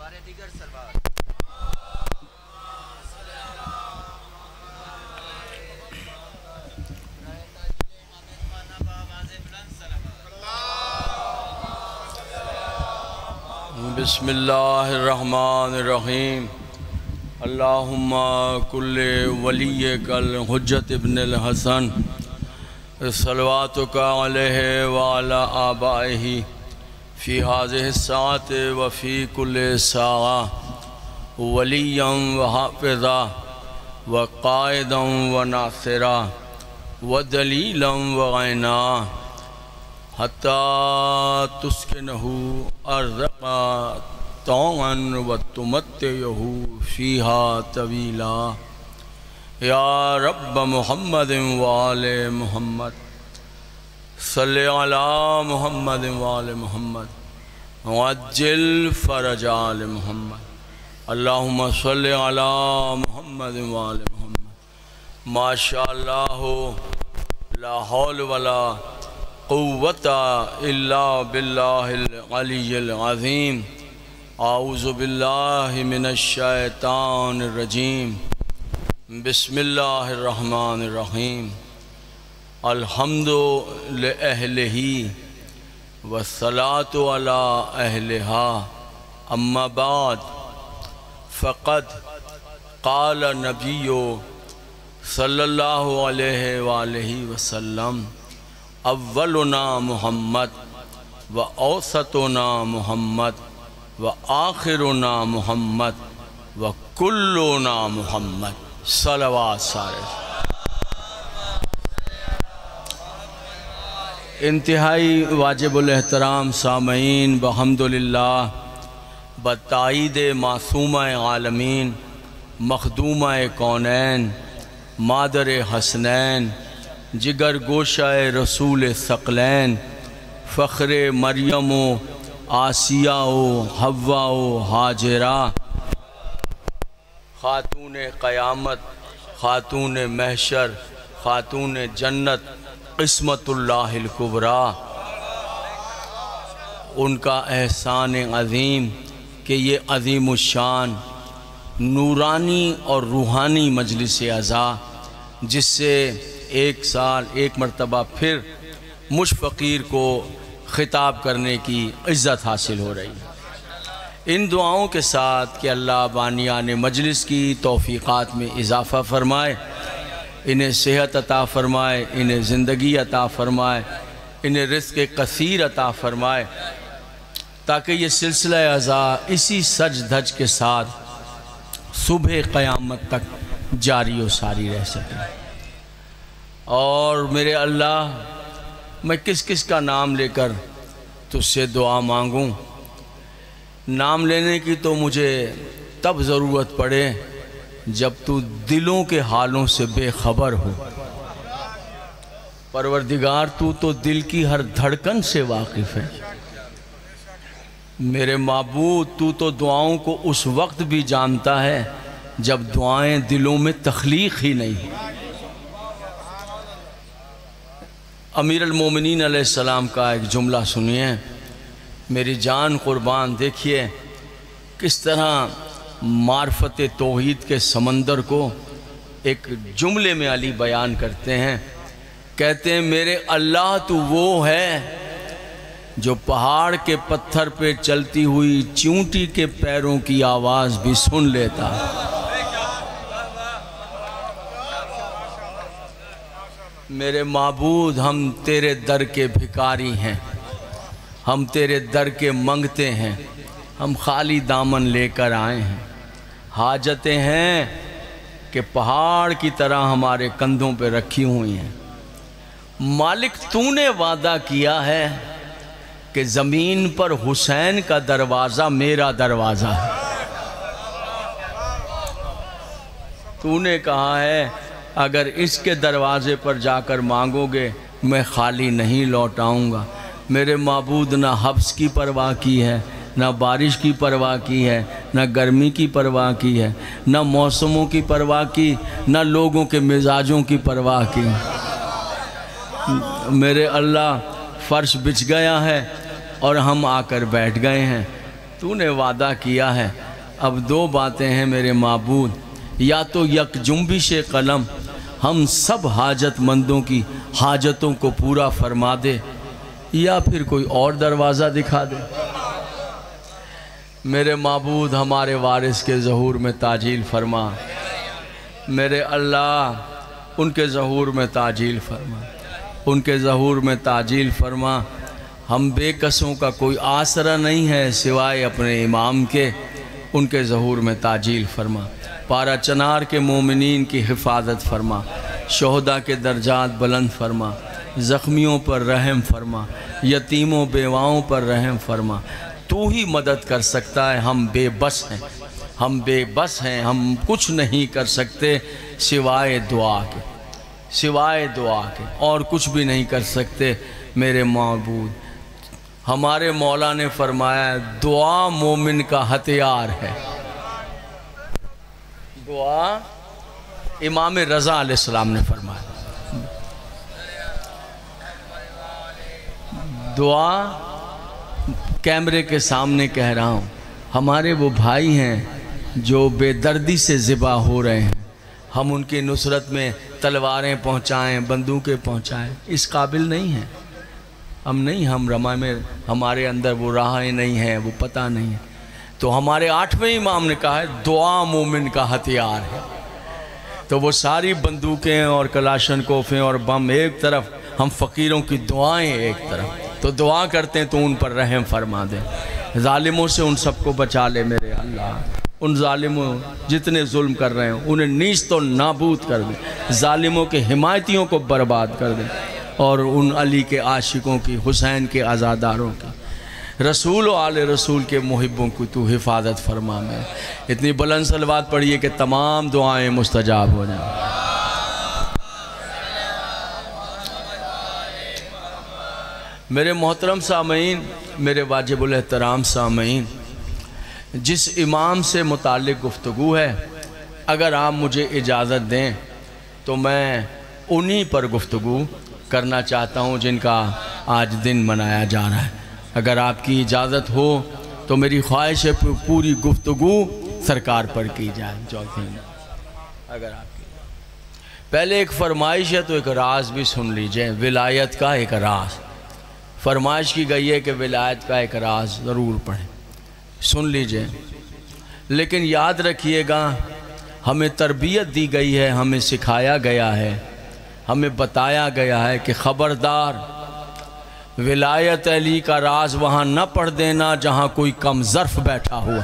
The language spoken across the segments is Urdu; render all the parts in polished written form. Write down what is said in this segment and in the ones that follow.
ہمارے دیگر سربراہ بسم اللہ الرحمن الرحیم اللہم کل ولیک الحجت ابن الحسن صلواتک علیہ وعلی آبائہ فی هذه الساعة وفی کل ساعة ولیا وحافظا وقائدا وناصرا ودلیلا وغینا حتی تسکنہ ارزقا طوعا وتمتعہ فیہا طویلا یا رب محمد وآل محمد صلی علی محمد وآل محمد وعجل فرج آل محمد اللہم صلی علی محمد وآل محمد ما شاء اللہ لا حول ولا قوت الا باللہ العلی العظیم اعوذ باللہ من الشیطان الرجیم بسم اللہ الرحمن الرحیم الحمد لأہلہ والصلاة علی اہلہا اما بعد فقد قال نبی صلی اللہ علیہ وآلہ وسلم اولنا محمد و اوسطنا محمد و آخرنا محمد و کلنا محمد صلوات سارے انتہائی واجب الاحترام سامعین بحمدللہ بتائید معصومہ عالمین مخدومہ کونین مادر حسنین جگر گوشہ رسول ثقلین فخر مریم و آسیہ و حوا و حاجرہ خاتون قیامت خاتون محشر خاتون جنت قسمت اللہ الکبریٰ ان کا احسان عظیم کہ یہ عظیم الشان نورانی اور روحانی مجلس عزا جس سے ایک سال ایک مرتبہ پھر مجھ فقیر کو خطاب کرنے کی عزت حاصل ہو رہی ہے ان دعاؤں کے ساتھ کہ اللہ بانیان مجلس کی توفیقات میں اضافہ فرمائے انہیں صحت عطا فرمائے انہیں زندگی عطا فرمائے انہیں رزق کثیر عطا فرمائے تاکہ یہ سلسلہ عزا اسی سج دھج کے ساتھ صبح قیامت تک جاری و ساری رہ سکے اور میرے اللہ میں کس کس کا نام لے کر تجھ سے دعا مانگوں نام لینے کی تو مجھے تب ضرورت پڑے جب تو دلوں کے حالوں سے بے خبر ہو پروردگار تو دل کی ہر دھڑکن سے واقف ہے میرے معبود تو دعاؤں کو اس وقت بھی جانتا ہے جب دعائیں دلوں میں تخلیق ہی نہیں امیر المومنین علیہ السلام کا ایک جملہ سنیے میری جان قربان دیکھیے کس طرح معرفت توحید کے سمندر کو ایک جملے میں علی بیان کرتے ہیں کہتے ہیں میرے اللہ تو وہ ہے جو پہاڑ کے پتھر پہ چلتی ہوئی چونٹی کے پیروں کی آواز بھی سن لیتا ہے میرے معبود ہم تیرے در کے بھکاری ہیں ہم تیرے در کے منگتے ہیں ہم خالی دامن لے کر آئے ہیں حاجتیں ہیں کہ پہاڑ کی طرح ہمارے کندھوں پہ رکھی ہوئی ہیں مالک تو نے وعدہ کیا ہے کہ زمین پر حسین کا دروازہ میرا دروازہ ہے تو نے کہا ہے اگر اس کے دروازے پر جا کر مانگو گے میں خالی نہیں لوٹ آؤں گا میرے معبود نہ حبس کی پرواہ کی ہے نہ بارش کی پرواہ کی ہے نہ گرمی کی پرواہ کی ہے نہ موسموں کی پرواہ کی نہ لوگوں کے مزاجوں کی پرواہ کی میرے اللہ فرش بچھ گیا ہے اور ہم آ کر بیٹھ گئے ہیں تو نے وعدہ کیا ہے، اب دو باتیں ہیں میرے معبود، یا تو یک جنبش قلم ہم سب حاجت مندوں کی حاجتوں کو پورا فرما دے، یا پھر کوئی اور دروازہ دکھا دے۔ میرے معبود ہمارے وارث کے ظہور میں تاجیل فرما، میرے اللہ ان کے ظہور میں تاجیل فرما، ان کے ظہور میں تاجیل فرما۔ ہم بے کسوں کا کوئی آسرا نہیں ہے سوائے اپنے امام کے، ان کے ظہور میں تاجیل فرما۔ پارا چنار کے مومنین کی حفاظت فرما، شہداء کے درجات بلند فرما، زخمیوں پر رحم فرما، یتیموں بیواؤں پر رحم فرما۔ تو ہی مدد کر سکتا ہے، ہم بے بس ہیں، ہم بے بس ہیں، ہم کچھ نہیں کر سکتے سوائے دعا کے، سوائے دعا کے، اور کچھ بھی نہیں کر سکتے میرے معبود۔ ہمارے مولا نے فرمایا دعا مومن کا ہتھیار ہے۔ دعا امام رضا علیہ السلام نے فرمایا، دعا کیمرے کے سامنے کہہ رہا ہوں، ہمارے وہ بھائی ہیں جو بے دردی سے ذبح ہو رہے ہیں، ہم ان کی نصرت میں تلواریں پہنچائیں، بندوقیں پہنچائیں، اس قابل نہیں ہیں ہم، نہیں، ہم رما میں ہمارے اندر وہ راہیں نہیں ہیں، وہ پتہ نہیں ہے۔ تو ہمارے 8ویں امام نے کہا ہے دعا مومن کا ہتھیار ہے۔ تو وہ ساری بندوقیں اور کلاشن کوفیں اور بم ایک طرف، ہم فقیروں کی دعائیں ایک طرف، تو دعا کرتے ہیں تو ان پر رحم فرما دے، ظالموں سے ان سب کو بچا لے میرے اللہ، ان ظالموں جتنے ظلم کر رہے ہیں انہیں نیست و نابود کر دے، ظالموں کے حمایتیوں کو برباد کر دے، اور ان علی کے عاشقوں کی، حسین کے عزاداروں کی، رسول و آل رسول کے محبوں کو تو حفاظت فرما۔ میں اتنی بلند صلوات پڑھیے کہ تمام دعائیں مستجاب ہو جائیں۔ میرے محترم سامعین، میرے واجب الاحترام سامعین، جس امام سے متعلق گفتگو ہے، اگر آپ مجھے اجازت دیں تو میں انہی پر گفتگو کرنا چاہتا ہوں جن کا آج دن منایا جا رہا ہے۔ اگر آپ کی اجازت ہو تو میری خواہش ہے پوری گفتگو سرکار پر کی جائے، اگر آپ کی پہلے ایک فرمائش ہے تو ایک راز بھی سن لیجئے، ولایت کا ایک راز فرمائش کی گئی ہے کہ ولایت کا ایک راز ضرور پڑھیں، سن لیجئے، لیکن یاد رکھیے گا ہمیں تربیت دی گئی ہے، ہمیں سکھایا گیا ہے، ہمیں بتایا گیا ہے کہ خبردار ولایت علی کا راز وہاں نہ پڑھ دینا جہاں کوئی کم ظرف بیٹھا ہوا۔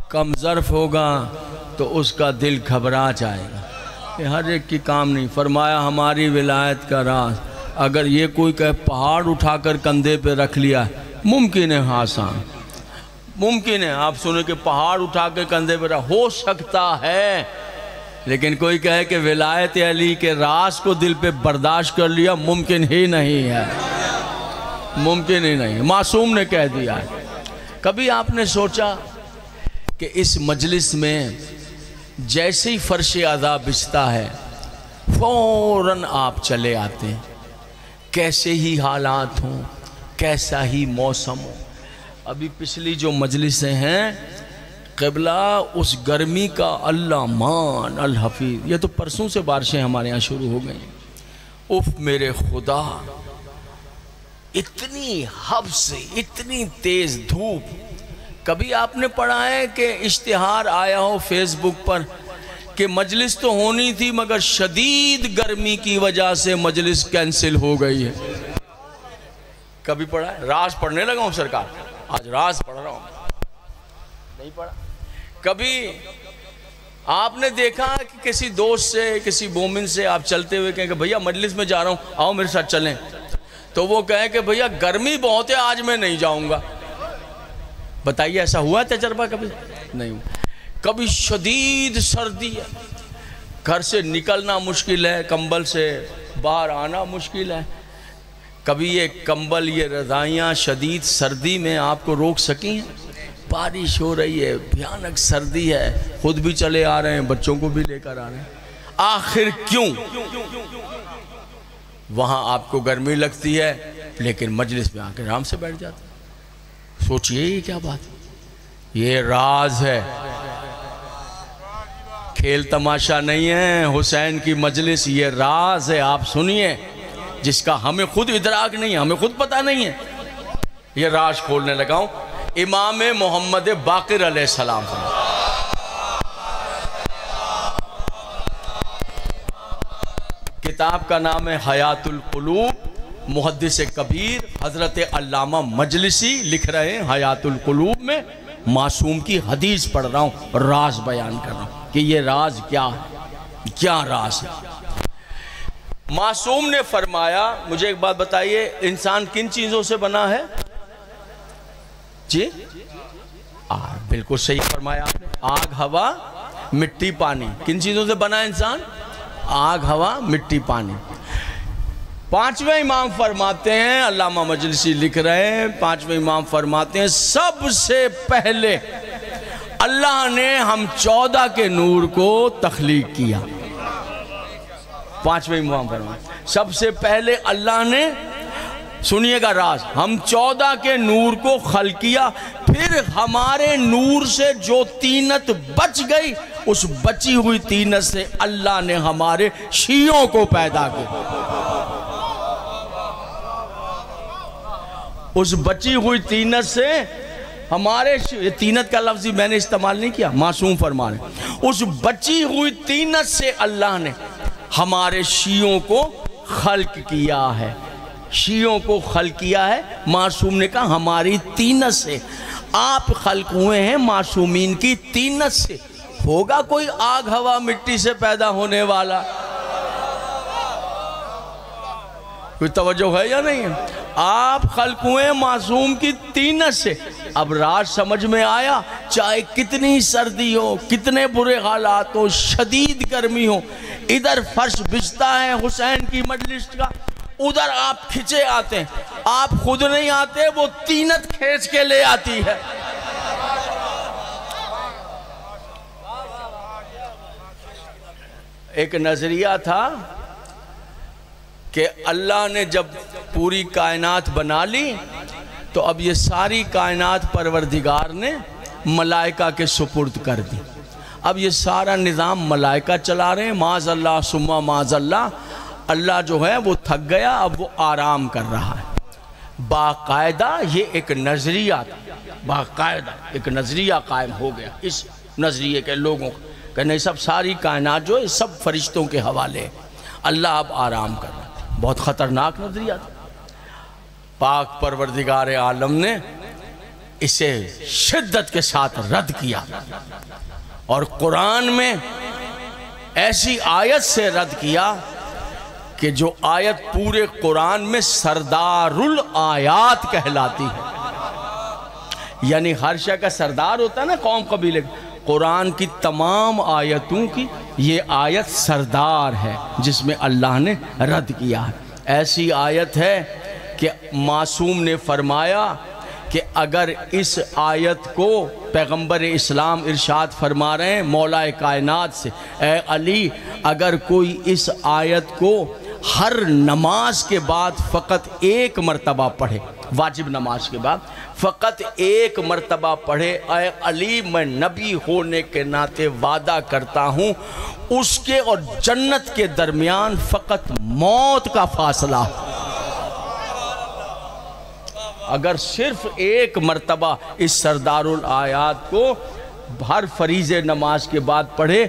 کم ظرف ہوگا تو اس کا دل گھبرا جائے گا، یہ ہر ایک کی کام نہیں۔ فرمایا ہماری ولایت کا راز، اگر یہ کوئی کہ پہاڑ اٹھا کر کندھے پہ رکھ لیا، ممکن ہے آسان، ممکن ہے آپ سنیں کہ پہاڑ اٹھا کے کندھے پہ رکھ، ہو سکتا ہے، لیکن کوئی کہے کہ ولایت علی کے راز کو دل پہ برداشت کر لیا، ممکن ہی نہیں ہے، ممکن ہی نہیں، معصوم نے کہہ دیا ہے۔ کبھی آپ نے سوچا کہ اس مجلس میں جیسے ہی فرش عزا بچھتا ہے فوراً آپ چلے آتے ہیں، کیسے ہی حالات ہوں، کیسا ہی موسم ہو۔ ابھی پچھلی جو مجلسیں ہیں قبلہ اس گرمی کا اللہ مان الحفیظ، یہ تو پرسوں سے بارشیں ہمارے یہاں شروع ہو گئی ہیں، اف میرے خدا، اتنی حبس، اتنی تیز دھوپ۔ کبھی آپ نے پڑھا ہے کہ اشتہار آیا ہو فیس بک پر کہ مجلس تو ہونی تھی مگر شدید گرمی کی وجہ سے مجلس کینسل ہو گئی ہے؟ کبھی پڑھا ہے؟ راز پڑھنے لگا ہوں سرکار، آج راز پڑھ رہا ہوں، نہیں پڑھا؟ کبھی آپ نے دیکھا کہ کسی دوست سے، کسی مومن سے آپ چلتے ہوئے کہیں کہ بھیا مجلس میں جا رہا ہوں، آؤ میرے ساتھ چلیں، تو وہ کہیں کہ بھیا گرمی بہت ہے آج میں نہیں جاؤں گا؟ بتائیے ایسا ہوا ہے تجربہ کبھی؟ نہیں ہوا۔ کبھی شدید سردی ہے، گھر سے نکلنا مشکل ہے، کمبل سے باہر آنا مشکل ہے، کبھی یہ کمبل، یہ رضائیاں شدید سردی میں آپ کو روک سکی ہیں؟ بارش ہو رہی ہے، بھیانک سردی ہے، خود بھی چلے آ رہے ہیں، بچوں کو بھی لے کر آ رہے ہیں، آخر کیوں؟ وہاں آپ کو گرمی لگتی ہے لیکن مجلس میں آ کے آرام سے بیٹھ جاتے ہیں۔ سوچئے یہ کیا بات ہے؟ یہ راز ہے، کھیل تماشا نہیں ہے حسین کی مجلس، یہ راز ہے، آپ سنیے، جس کا ہمیں خود ادراک نہیں ہے، ہمیں خود پتہ نہیں ہے۔ یہ راز کھولنے لگا ہوں، امام محمد باقر علیہ السلام سے کتاب کا نام ہے حیات القلوب، محدث کبیر حضرت علامہ مجلسی لکھ رہے ہیں حیات القلوب میں، معصوم کی حدیث پڑھ رہا ہوں، راز بیان کر رہا ہوں کہ یہ راز کیا ہے، کیا راز ہے۔ معصوم نے فرمایا، مجھے ایک بات بتائیے، انسان کن چیزوں سے بنا ہے؟ جی بالکل صحیح فرمایا آپ نے، آگ، ہوا، مٹی، پانی۔ کن چیزوں سے بنا ہے انسان؟ آگ، ہوا، مٹی، پانی۔ پانچویں امام فرماتے ہیں، علامہ مجلسی لکھ رہے ہیں، پانچویں امام فرماتے ہیں سب سے پہلے اللہ نے ہم 14 کے نور کو تخلیق کیا۔ پانچویں امام فرماتے ہیں سب سے پہلے اللہ نے، سنیے گا راز، ہم 14 کے نور کو خلق کیا، پھر ہمارے نور سے جو طینت بچ گئی، اس بچی ہوئی طینت سے اللہ نے ہمارے شیعوں کو پیدا کیا۔ اس بچی ہوئی طینت سے ہمارے، طینت کا لفظ میں نے استعمال نہیں کیا، معصوم فرما رہے ہیں، اس بچی ہوئی طینت سے اللہ نے ہمارے شیعوں کو خلق کیا ہے۔ شیعوں کو خلق کیا ہے، معصوم نے کہا ہماری طینت سے، آپ خلق ہوئے ہیں معصومین کی طینت سے۔ ہوگا کوئی آگ، ہوا، مٹی سے پیدا ہونے والا؟ کوئی توجہ ہے یا نہیں ہے؟ آپ خلق ہوئے معصوم کی طینت سے۔ اب راز سمجھ میں آیا، چاہے کتنی سردی ہو، کتنے برے حالات ہو، شدید گرمی ہو، ادھر فرش بچتا ہے حسین کی مجلس کا، ادھر آپ کھچے آتے ہیں، آپ خود نہیں آتے، وہ طینت کھینچ کے لے آتی ہے۔ ایک نظریہ تھا کہ اللہ نے جب پوری کائنات بنا لی تو اب یہ ساری کائنات پروردگار نے ملائکہ کے سپرد کر دی۔ اب یہ سارا نظام ملائکہ چلا رہے ہیں، معاذ اللہ ثم معاذ اللہ، اللہ جو ہے وہ تھک گیا، اب وہ آرام کر رہا ہے۔ باقاعدہ یہ ایک نظریہ تھا، باقاعدہ ایک نظریہ قائم ہو گیا اس نظریے کے لوگوں کا کہ نہیں، سب ساری کائنات جو ہے سب فرشتوں کے حوالے ہے، اللہ اب آرام کر رہا ہے۔ بہت خطرناک نظریہ تھا۔ پاک پروردگار عالم نے اسے شدت کے ساتھ رد کیا، اور قرآن میں ایسی آیت سے رد کیا کہ جو آیت پورے قرآن میں سردار الآیات کہلاتی ہے، یعنی ہر شے کا سردار ہوتا ہے نا قوم قبیلے کا، قرآن کی تمام آیتوں کی یہ آیت سردار ہے جس میں اللہ نے رد کیا ہے۔ ایسی آیت ہے کہ معصوم نے فرمایا کہ اگر اس آیت کو پیغمبر اسلام ارشاد فرما رہے ہیں مولا کائنات سے، اے علی اگر کوئی اس آیت کو ہر نماز کے بعد فقط ایک مرتبہ پڑھے، واجب نماز کے بعد فقط ایک مرتبہ پڑھے، اے علی میں نبی ہونے کے ناطے وعدہ کرتا ہوں اس کے اور جنت کے درمیان فقط موت کا فاصلہ۔ اگر صرف ایک مرتبہ اس سردار الآیات کو ہر فریض نماز کے بعد پڑھے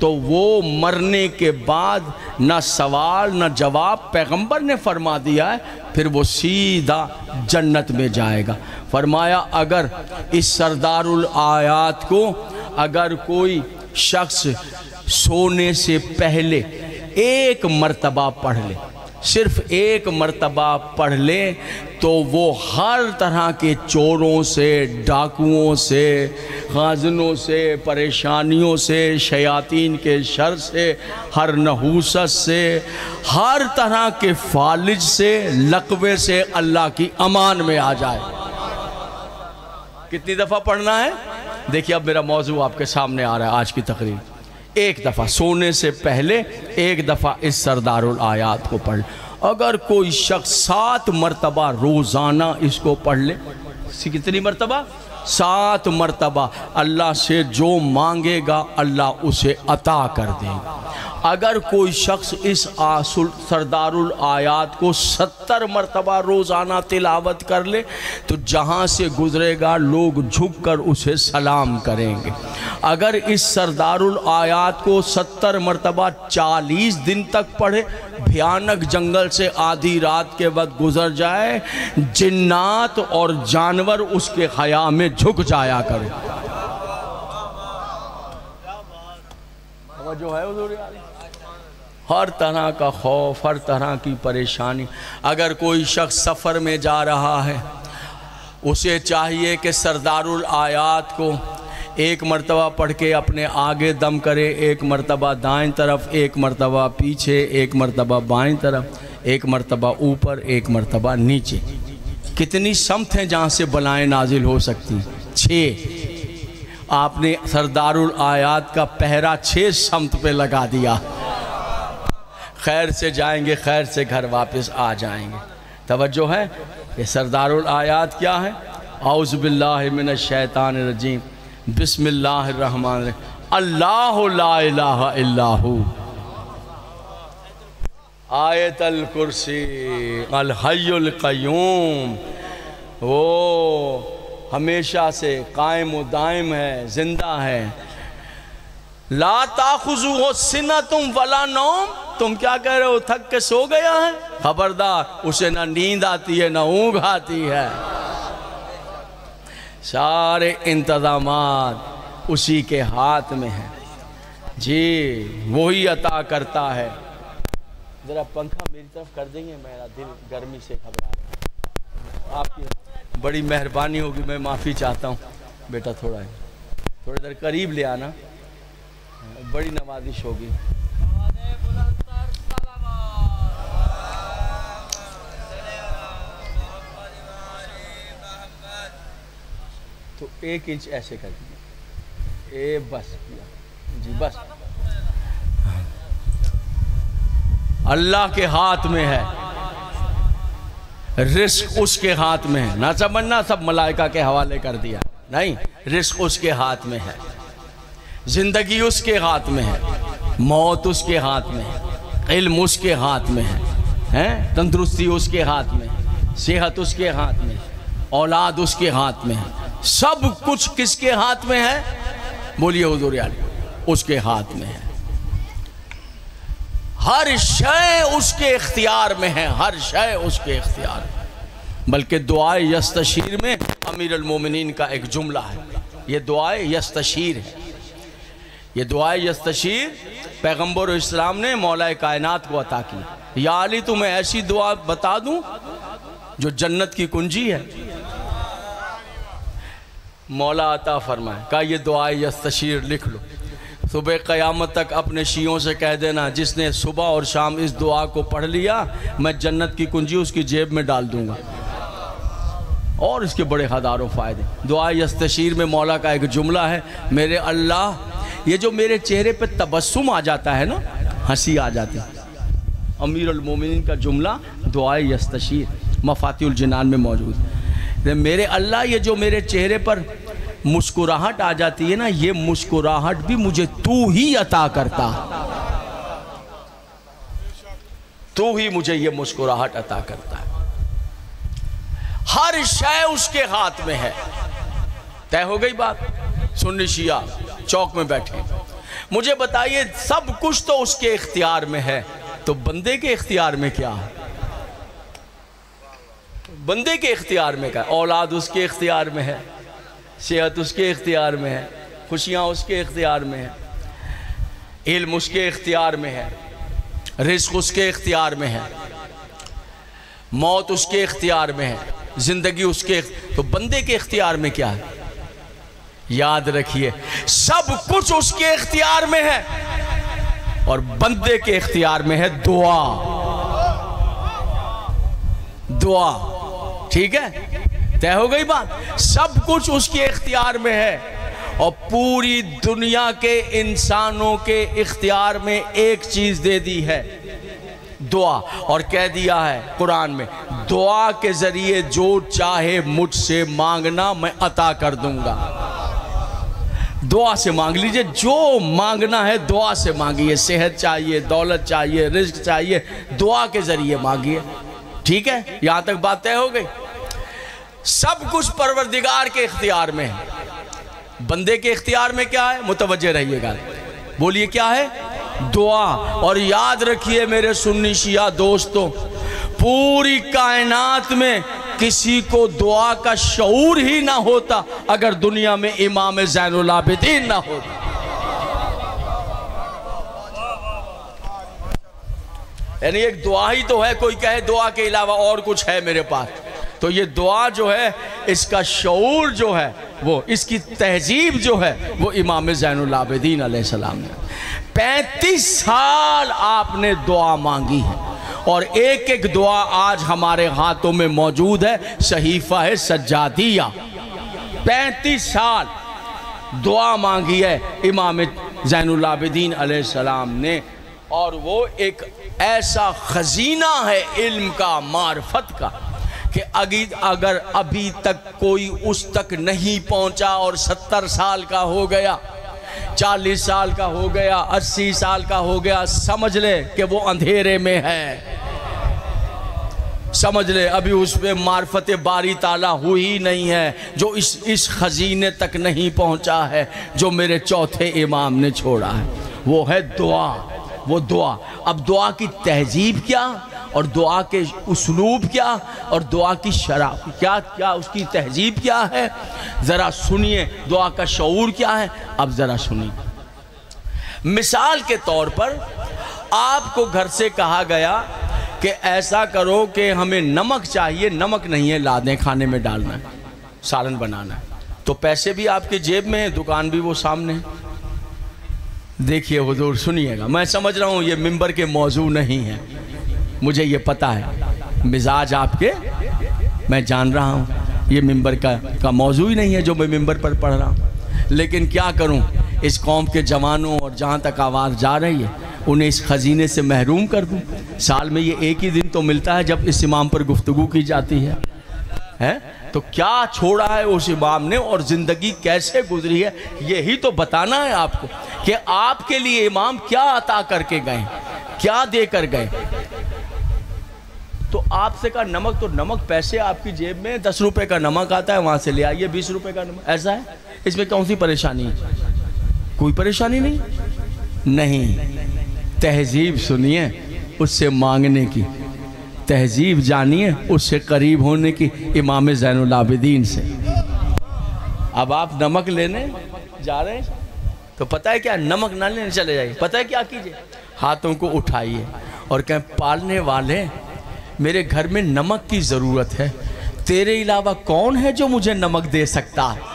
تو وہ مرنے کے بعد نہ سوال نہ جواب، پیغمبر نے فرما دیا ہے، پھر وہ سیدھا جنت میں جائے گا۔ فرمایا اگر اس سردار الآیات کو اگر کوئی شخص سونے سے پہلے ایک مرتبہ پڑھ لے، صرف ایک مرتبہ پڑھ لے تو وہ ہر طرح کے چوروں سے، ڈاکوؤں سے، خازنوں سے، پریشانیوں سے، شیاطین کے شر سے، ہر نحوست سے، ہر طرح کے فالج سے، لقوے سے اللہ کی امان میں آ جائے۔ کتنی دفعہ پڑھنا ہے؟ دیکھیے اب میرا موضوع آپ کے سامنے آ رہا ہے آج کی تقریر۔ ایک دفعہ سونے سے پہلے ایک دفعہ اس سردار الآیات کو پڑھ لے۔ اگر کوئی شخص 7 مرتبہ روزانہ اس کو پڑھ لے، کتنی مرتبہ؟ 7 مرتبہ، اللہ سے جو مانگے گا اللہ اسے عطا کر دے گا۔ اگر کوئی شخص اس سردار الآیات کو 70 مرتبہ روزانہ تلاوت کر لے تو جہاں سے گزرے گا لوگ جھک کر اسے سلام کریں گے۔ اگر اس سردار الآیات کو 70 مرتبہ 40 دن تک پڑھے، بھیانک جنگل سے آدھی رات کے وقت گزر جائے، جنات اور جانور اس کے حیا میں جھک جایا کرے۔ جو ہے حضور ہر طرح کا خوف، ہر طرح کی پریشانی، اگر کوئی شخص سفر میں جا رہا ہے اسے چاہیے کہ سردار الآیات کو 1 مرتبہ پڑھ کے اپنے آگے دم کرے، 1 مرتبہ دائیں طرف، 1 مرتبہ پیچھے، 1 مرتبہ بائیں طرف، 1 مرتبہ اوپر، 1 مرتبہ نیچے۔ کتنی سمت ہیں جہاں سے بلائیں نازل ہو سکتی؟ 6۔ آپ نے سردار الآیات کا پہرا 6 سمت پہ لگا دیا۔ خیر سے جائیں گے، خیر سے گھر واپس آ جائیں گے۔ توجہ ہے؟ یہ سردار الآیات کیا ہے؟ اعوذ باللہ من الشیطان الرجیم، بسم اللہ الرحمن الرحیم، اللہ لا الہ الا ہو، آیت الکرسی، الحی القیوم، وہ ہمیشہ سے قائم و دائم ہے، زندہ ہے۔ لا تاخذوہ سنۃ ولا نوم، تم کیا کہہ رہے ہو؟ تھک کے سو گیا ہے؟ خبردار، اسے نہ نیند آتی ہے نہ اونگ آتی ہے۔ سارے انتظامات اسی کے ہاتھ میں ہیں جی، وہی عطا کرتا ہے۔ ذرا پنکھا میری طرف کر دیں گے، میرا دل گرمی سے گھبرا رہا ہے۔ آپ کی بڑی مہربانی ہوگی، میں معافی چاہتا ہوں بیٹا، تھوڑا دیر قریب لے آنا، بڑی نوازش ہوگی۔ تو 1 انچ ایسے کر دیجیے، بس جی، بس۔ اللہ کے ہاتھ میں ہے، رزق اس کے ہاتھ میں ہے، نہ سمجھنا سب ملائکہ کے حوالے کر دیا، نہیں، رزق اس کے ہاتھ میں ہے، زندگی اس کے ہاتھ میں ہے، موت اس کے ہاتھ میں ہے، علم اس کے ہاتھ میں ہے، تندرستی اس کے ہاتھ میں ہے، صحت اس کے ہاتھ میں ہے، اولاد اس کے ہاتھ میں ہے، سب کچھ کس کے ہاتھ میں ہے؟ بولیے حضور علی، اس کے ہاتھ میں ہے۔ ہر شے اس کے اختیار میں ہے، ہر شے اس کے اختیار میں۔ بلکہ دعائے یستشیر میں امیر المومنین کا ایک جملہ ہے، یہ دعائے یستشیر ہے۔ یہ دعائے یستشیر پیغمبر اسلام نے مولا کائنات کو عطا کی۔ یا علی تمہیں ایسی دعا بتا دوں جو جنت کی کنجی ہے؟ مولا عطا فرمائے، کہا یہ دعائے یستشیر لکھ لو، صبح قیامت تک اپنے شیعوں سے کہہ دینا جس نے صبح اور شام اس دعا کو پڑھ لیا میں جنت کی کنجی اس کی جیب میں ڈال دوں گا، اور اس کے بڑے ہزاروں فائدے۔ دعائے یستشیر میں مولا کا ایک جملہ ہے، میرے اللہ یہ جو میرے چہرے پہ تبسم آ جاتا ہے نا، ہنسی آ جاتی ہے، امیر المومنین کا جملہ دعائے یستشیر مفاتیح الجنان میں موجود ہے۔ میرے اللہ یہ جو میرے چہرے پر مسکراہٹ آ جاتی ہے نا، یہ مسکراہٹ بھی مجھے تو ہی عطا کرتا، تو ہی مجھے یہ مسکراہٹ عطا کرتا ہے۔ ہر شے اس کے ہاتھ میں ہے۔ طے ہو گئی بات؟ سنی شیعہ چوک میں بیٹھے، مجھے بتائیے سب کچھ تو اس کے اختیار میں ہے، تو بندے کے اختیار میں کیا ہے؟ بندے کے اختیار میں کیا ہے؟ اولاد اس کے اختیار میں ہے، صحت اس کے اختیار میں ہے، خوشیاں اس کے اختیار میں ہے، علم اس کے اختیار میں ہے، رزق اس کے اختیار میں ہے، موت اس کے اختیار میں ہے، زندگی اس کے تو بندے کے اختیار میں کیا ہے؟ یاد رکھیے سب کچھ اس کے اختیار میں ہے، اور بندے کے اختیار میں ہے دعا۔ دعا ٹھیک ہے؟ طے ہو گئی بات؟ سب کچھ اس کے اختیار میں ہے، اور پوری دنیا کے انسانوں کے اختیار میں ایک چیز دے دی ہے، دعا. اور کہہ دیا ہے قرآن میں، دعا کے ذریعے جو چاہے مجھ سے مانگنا میں عطا کر دوں گا. دعا سے مانگ لیجئے، جو مانگنا ہے دعا سے مانگیے. صحت چاہیے، دولت چاہیے، رزق چاہیے، دعا کے ذریعے مانگیے. ٹھیک ہے؟ یہاں تک بات طے ہو گئی. سب کچھ پروردگار کے اختیار میں ہے. بندے کے اختیار میں کیا ہے؟ متوجہ رہیے گا. بولیے کیا ہے؟ دعا. اور یاد رکھیے میرے سنی شیعہ دوستوں، پوری کائنات میں کسی کو دعا کا شعور ہی نہ ہوتا اگر دنیا میں امام زین العابدین نہ ہوتا. یعنی ایک دعا ہی تو ہے. کوئی کہے دعا کے علاوہ اور کچھ ہے میرے پاس، تو یہ دعا جو ہے اس کا شعور جو ہے وہ، اس کی تہذیب جو ہے وہ امام زین العابدین علیہ السلام نے 35 سال آپ نے دعا مانگی ہے، اور ایک ایک دعا آج ہمارے ہاتھوں میں موجود ہے. صحیفہ ہے سجادیہ. 35 سال دعا مانگی ہے امام زین العابدین علیہ السلام نے، اور وہ ایک ایسا خزینہ ہے علم کا، معرفت کا، کہ اگر ابھی تک کوئی اس تک نہیں پہنچا اور 70 سال کا ہو گیا، 40 سال کا ہو گیا، 80 سال کا ہو گیا، سمجھ لے کہ وہ اندھیرے میں ہے. سمجھ لے ابھی اس پہ معرفت باری تعالیٰ ہوئی نہیں ہے، جو اس خزینے تک نہیں پہنچا ہے جو میرے چوتھے امام نے چھوڑا ہے. وہ ہے دعا. وہ دعا. اب دعا کی تہذیب کیا، اور دعا کے اسلوب کیا، اور دعا کی شرح کیا اس کی تہذیب کیا ہے، ذرا سنیے. دعا کا شعور کیا ہے، اب ذرا سنیے. مثال کے طور پر آپ کو گھر سے کہا گیا کہ ایسا کرو کہ ہمیں نمک چاہیے، نمک نہیں ہے، لا دیں، کھانے میں ڈالنا ہے، سالن بنانا ہے. تو پیسے بھی آپ کے جیب میں ہیں، دکان بھی وہ سامنے ہے. دیکھیے حضور سنیے گا، میں سمجھ رہا ہوں یہ ممبر کے موضوع نہیں ہے، مجھے یہ پتہ ہے، مزاج آپ کے میں جان رہا ہوں، یہ ممبر کا موضوع ہی نہیں ہے جو میں ممبر پر پڑھ رہا ہوں. لیکن کیا کروں، اس قوم کے جوانوں اور جہاں تک آواز جا رہی ہے انہیں اس خزینے سے محروم کر دوں. سال میں یہ ایک ہی دن تو ملتا ہے جب اس امام پر گفتگو کی جاتی ہے. تو کیا چھوڑا ہے اس امام نے اور زندگی کیسے گزری ہے، یہی تو بتانا ہے آپ کو کہ آپ کے لیے امام کیا عطا کر کے گئے، کیا دے کر گئے. تو آپ سے کہا نمک، تو نمک پیسے آپ کی جیب میں 10 روپے کا نمک آتا ہے، وہاں سے لے آئیے 20 روپے کا نمک. ایسا ہے، اس میں کون سی پریشانی ہے؟ کوئی پریشانی نہیں. تہذیب سنیے اس سے مانگنے کی، تہذیب جانیے اس سے قریب ہونے کی، امام زین العابدین سے. اب آپ نمک لینے جا رہے ہیں تو پتہ ہے کیا، نمک نہ لینے چلے جائیے. پتہ ہے کیا کیجئے، ہاتھوں کو اٹھائیے اور کہیں پالنے والے میرے گھر میں نمک کی ضرورت ہے، تیرے علاوہ کون ہے جو مجھے نمک دے سکتا ہے.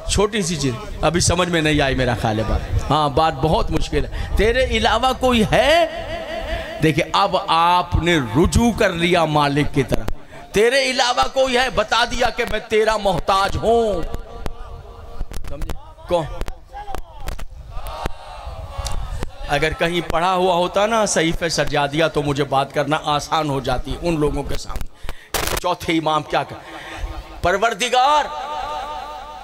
چھوٹی سی چیز ابھی سمجھ میں نہیں آئی میرا خیال ہے بات. ہاں بات بہت مشکل ہے. تیرے علاوہ کوئی ہے؟ دیکھیں اب آپ نے رجوع کر لیا مالک کی طرف. تیرے علاوہ کوئی ہے؟ بتا دیا کہ میں تیرا محتاج ہوں. کون؟ اگر کہیں پڑھا ہوا ہوتا نا صحیفہ سجادیہ تو مجھے بات کرنا آسان ہو جاتی ان لوگوں کے سامنے. چوتھے امام کیا کہ پروردگار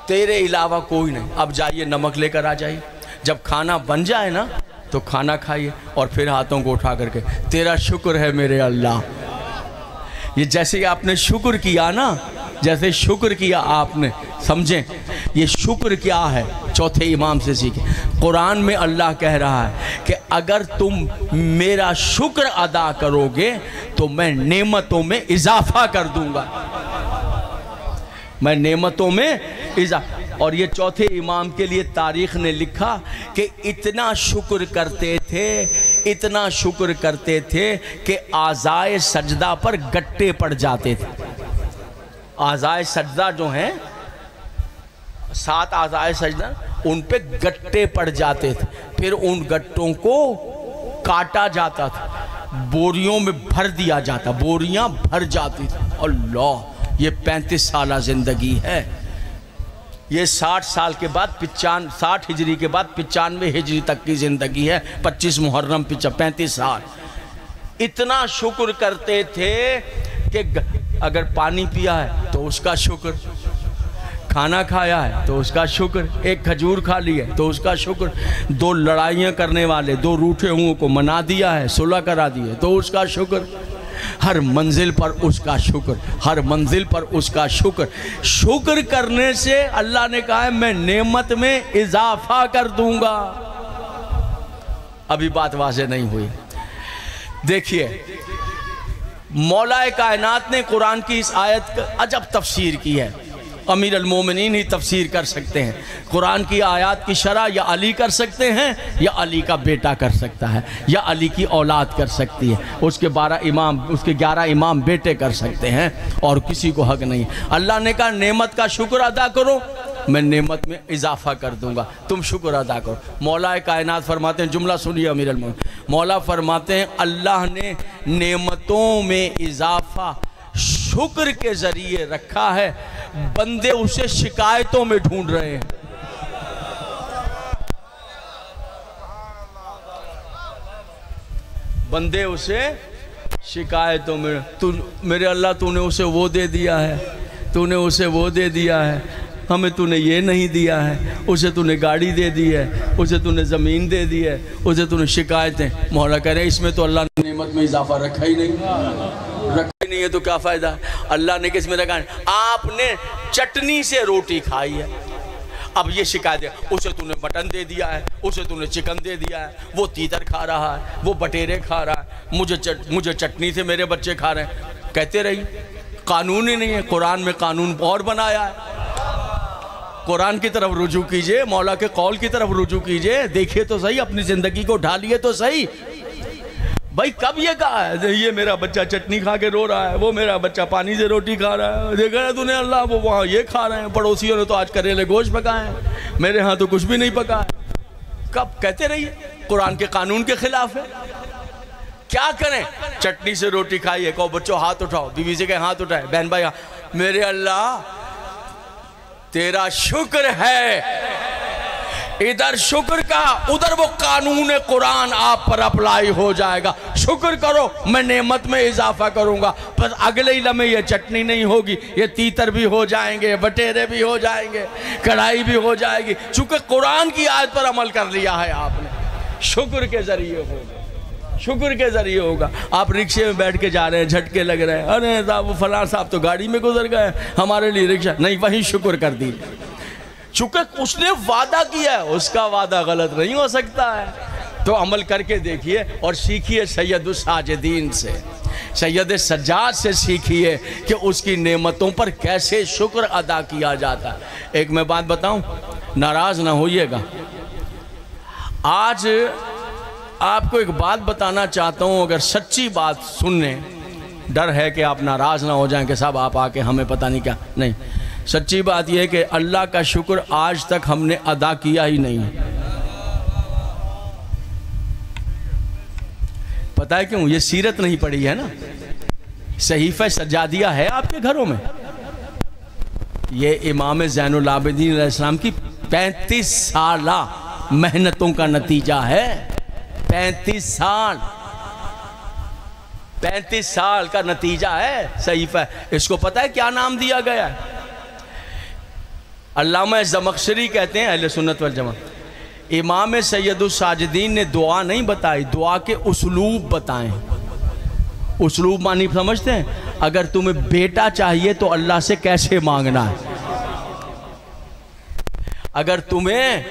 تیرے علاوہ کوئی نہیں. اب جائیے نمک لے کر آ جائیے. جب کھانا بن جائے نا تو کھانا کھائیے اور پھر ہاتھوں کو اٹھا کر کے تیرا شکر ہے میرے اللہ. یہ جیسے آپ نے شکر کیا نا، جیسے شکر کیا آپ نے، سمجھیں یہ شکر کیا ہے، چوتھے امام سے سیکھیں. قرآن میں اللہ کہہ رہا ہے کہ اگر تم میرا شکر ادا کرو گے تو میں نعمتوں میں اضافہ کر دوں گا. میں نعمتوں میں اضافہ. اور یہ چوتھے امام کے لیے تاریخ نے لکھا کہ اتنا شکر کرتے تھے، اتنا شکر کرتے تھے کہ اعضائے سجدہ پر گٹے پڑ جاتے تھے. اعضائے سجدہ جو ہیں 7 اعضائے سجدہ، ان پہ گٹے پڑ جاتے تھے. پھر ان گٹوں کو کاٹا جاتا تھا، بوریوں میں بھر دیا جاتا، بوریاں بھر جاتی تھی. اللہ یہ 35 سالہ زندگی ہے۔ یہ 60 سال کے بعد 60 ہجری کے بعد 95 ہجری تک کی زندگی ہے، 25 محرم 35 سال۔ اتنا شکر کرتے تھے کہ اگر پانی پیا ہے تو اس کا شکر، کھانا کھایا ہے تو اس کا شکر، ایک کھجور کھا لی ہے تو اس کا شکر، 2 لڑائیاں کرنے والے 2 روٹھے ہوں کو منا دیا ہے، صلح کرا دی ہے تو اس کا شکر، ہر منزل پر اس کا شکر، ہر منزل پر اس کا شکر۔ شکر کرنے سے اللہ نے کہا ہے میں نعمت میں اضافہ کر دوں گا۔ ابھی بات واضح نہیں ہوئی۔ دیکھیے مولا کائنات نے قرآن کی اس آیت کا عجب تفسیر کی ہے، امیر المومنین ہی تفسیر کر سکتے ہیں۔ قرآن کی آیات کی شرح یا علی کر سکتے ہیں یا علی کا بیٹا کر سکتا ہے یا علی کی اولاد کر سکتی ہے، اس کے 11 امام بیٹے کر سکتے ہیں اور کسی کو حق نہیں۔ اللہ نے کہا نعمت کا شکر ادا کرو، میں نعمت میں اضافہ کر دوں گا، تم شکر ادا کرو۔ مولا کائنات فرماتے ہیں، جملہ سنیے امیر المومنین، مولا فرماتے ہیں اللہ نے نعمتوں میں اضافہ شکر کے ذریعے رکھا ہے، بندے اسے شکایتوں میں ڈھونڈ رہے ہیں۔ بندے اسے شکایتوں میں، میرے اللہ تو نے اسے وہ دے دیا ہے، تو نے اسے وہ دے دیا ہے، ہمیں تو نے یہ نہیں دیا ہے، اسے تو نے گاڑی دے دی ہے، اسے تو نے زمین دے دی ہے، اسے تو نے شکایتیں۔ مولا کہہ رہے ہیں اس میں تو اللہ نے نعمت میں اضافہ رکھا ہی نہیں ہے تو کیا فائدہ ہے؟ اللہ نے کس میں رکھا ہے؟ آپ نے چٹنی سے روٹی کھائی ہے، اب یہ شکایت ہے اسے تو نے مٹن دے دیا ہے، اسے تو نے چکن دے دیا ہے، وہ تیتر کھا رہا ہے، وہ بٹیرے کھا رہا ہے، مجھے چٹنی سے میرے بچے کھا رہے ہیں۔ کہتے رہی قانون ہی نہیں ہے، قرآن میں قانون اور بنایا ہے۔ قرآن کی طرف رجوع کیجئے، مولا کے قول کی طرف رجوع کیجئے، دیکھیے تو صحیح، اپنی زندگی کو ڈھالیے تو صحیح۔ بھائی کب یہ کہا ہے یہ میرا بچہ چٹنی کھا کے رو رہا ہے، وہ میرا بچہ پانی سے روٹی کھا رہا ہے، دیکھا ہے تو نے اللہ وہ وہاں یہ کھا رہے ہیں، پڑوسیوں نے تو آج کریلے گوشت پکائے ہیں، میرے ہاں تو کچھ بھی نہیں پکا ہے۔ کب کہتے رہیے قرآن کے قانون کے خلاف ہے۔ کیا کریں؟ چٹنی سے روٹی کھائیے، کہو بچوں ہاتھ اٹھاؤ، بیوی سے کہیں ہاتھ اٹھائے، بہن بھائی میرے اللہ تیرا شکر ہے، ادھر شکر کا ادھر وہ قانون قرآن آپ پر اپلائی ہو جائے گا۔ شکر کرو میں نعمت میں اضافہ کروں گا، بس اگلے ہی لمحے یہ چٹنی نہیں ہوگی، یہ تیتر بھی ہو جائیں گے، بٹیرے بھی ہو جائیں گے، کڑھائی بھی ہو جائے گی، چونکہ قرآن کی آیت پر عمل کر لیا ہے آپ نے۔ شکر کے ذریعے ہوگا، شکر کے ذریعے ہوگا۔ آپ رکشے میں بیٹھ کے جا رہے ہیں، جھٹکے لگ رہے ہیں، ارے صاحب وہ فلاں صاحب تو گاڑی میں گزر گئے، ہمارے لیے رکشہ نہیں، وہیں شکر کر دیجیے، چونکہ اس نے وعدہ کیا ہے، اس کا وعدہ غلط نہیں ہو سکتا ہے۔ تو عمل کر کے دیکھیے اور سیکھیے سید الساجدین سے، سید سجاد سے سیکھیے کہ اس کی نعمتوں پر کیسے شکر ادا کیا جاتا ہے۔ ایک میں بات بتاؤں، ناراض نہ ہوئیے گا، آج آپ کو ایک بات بتانا چاہتا ہوں، اگر سچی بات سننے، ڈر ہے کہ آپ ناراض نہ ہو جائیں کہ صاحب آپ آکے ہمیں پتہ نہیں کیا، نہیں، سچی بات یہ ہے کہ اللہ کا شکر آج تک ہم نے ادا کیا ہی نہیں۔ پتہ ہے کیوں؟ یہ سیرت نہیں پڑھی ہے نا، صحیفہ سجادیہ ہے آپ کے گھروں میں، یہ امام زین العابدین علیہ السلام کی 35 سالہ محنتوں کا نتیجہ ہے۔ 35 سال کا نتیجہ ہے صحیفہ۔ اس کو پتہ ہے کیا نام دیا گیا ہے؟ علامہ زمخشری کہتے ہیں، اہل سنت والجماعت، امام سید الساجدین نے دعا نہیں بتائی، دعا کے اسلوب بتائیں۔ اسلوب معنی سمجھتے ہیں؟ اگر تمہیں بیٹا چاہیے تو اللہ سے کیسے مانگنا ہے، اگر تمہیں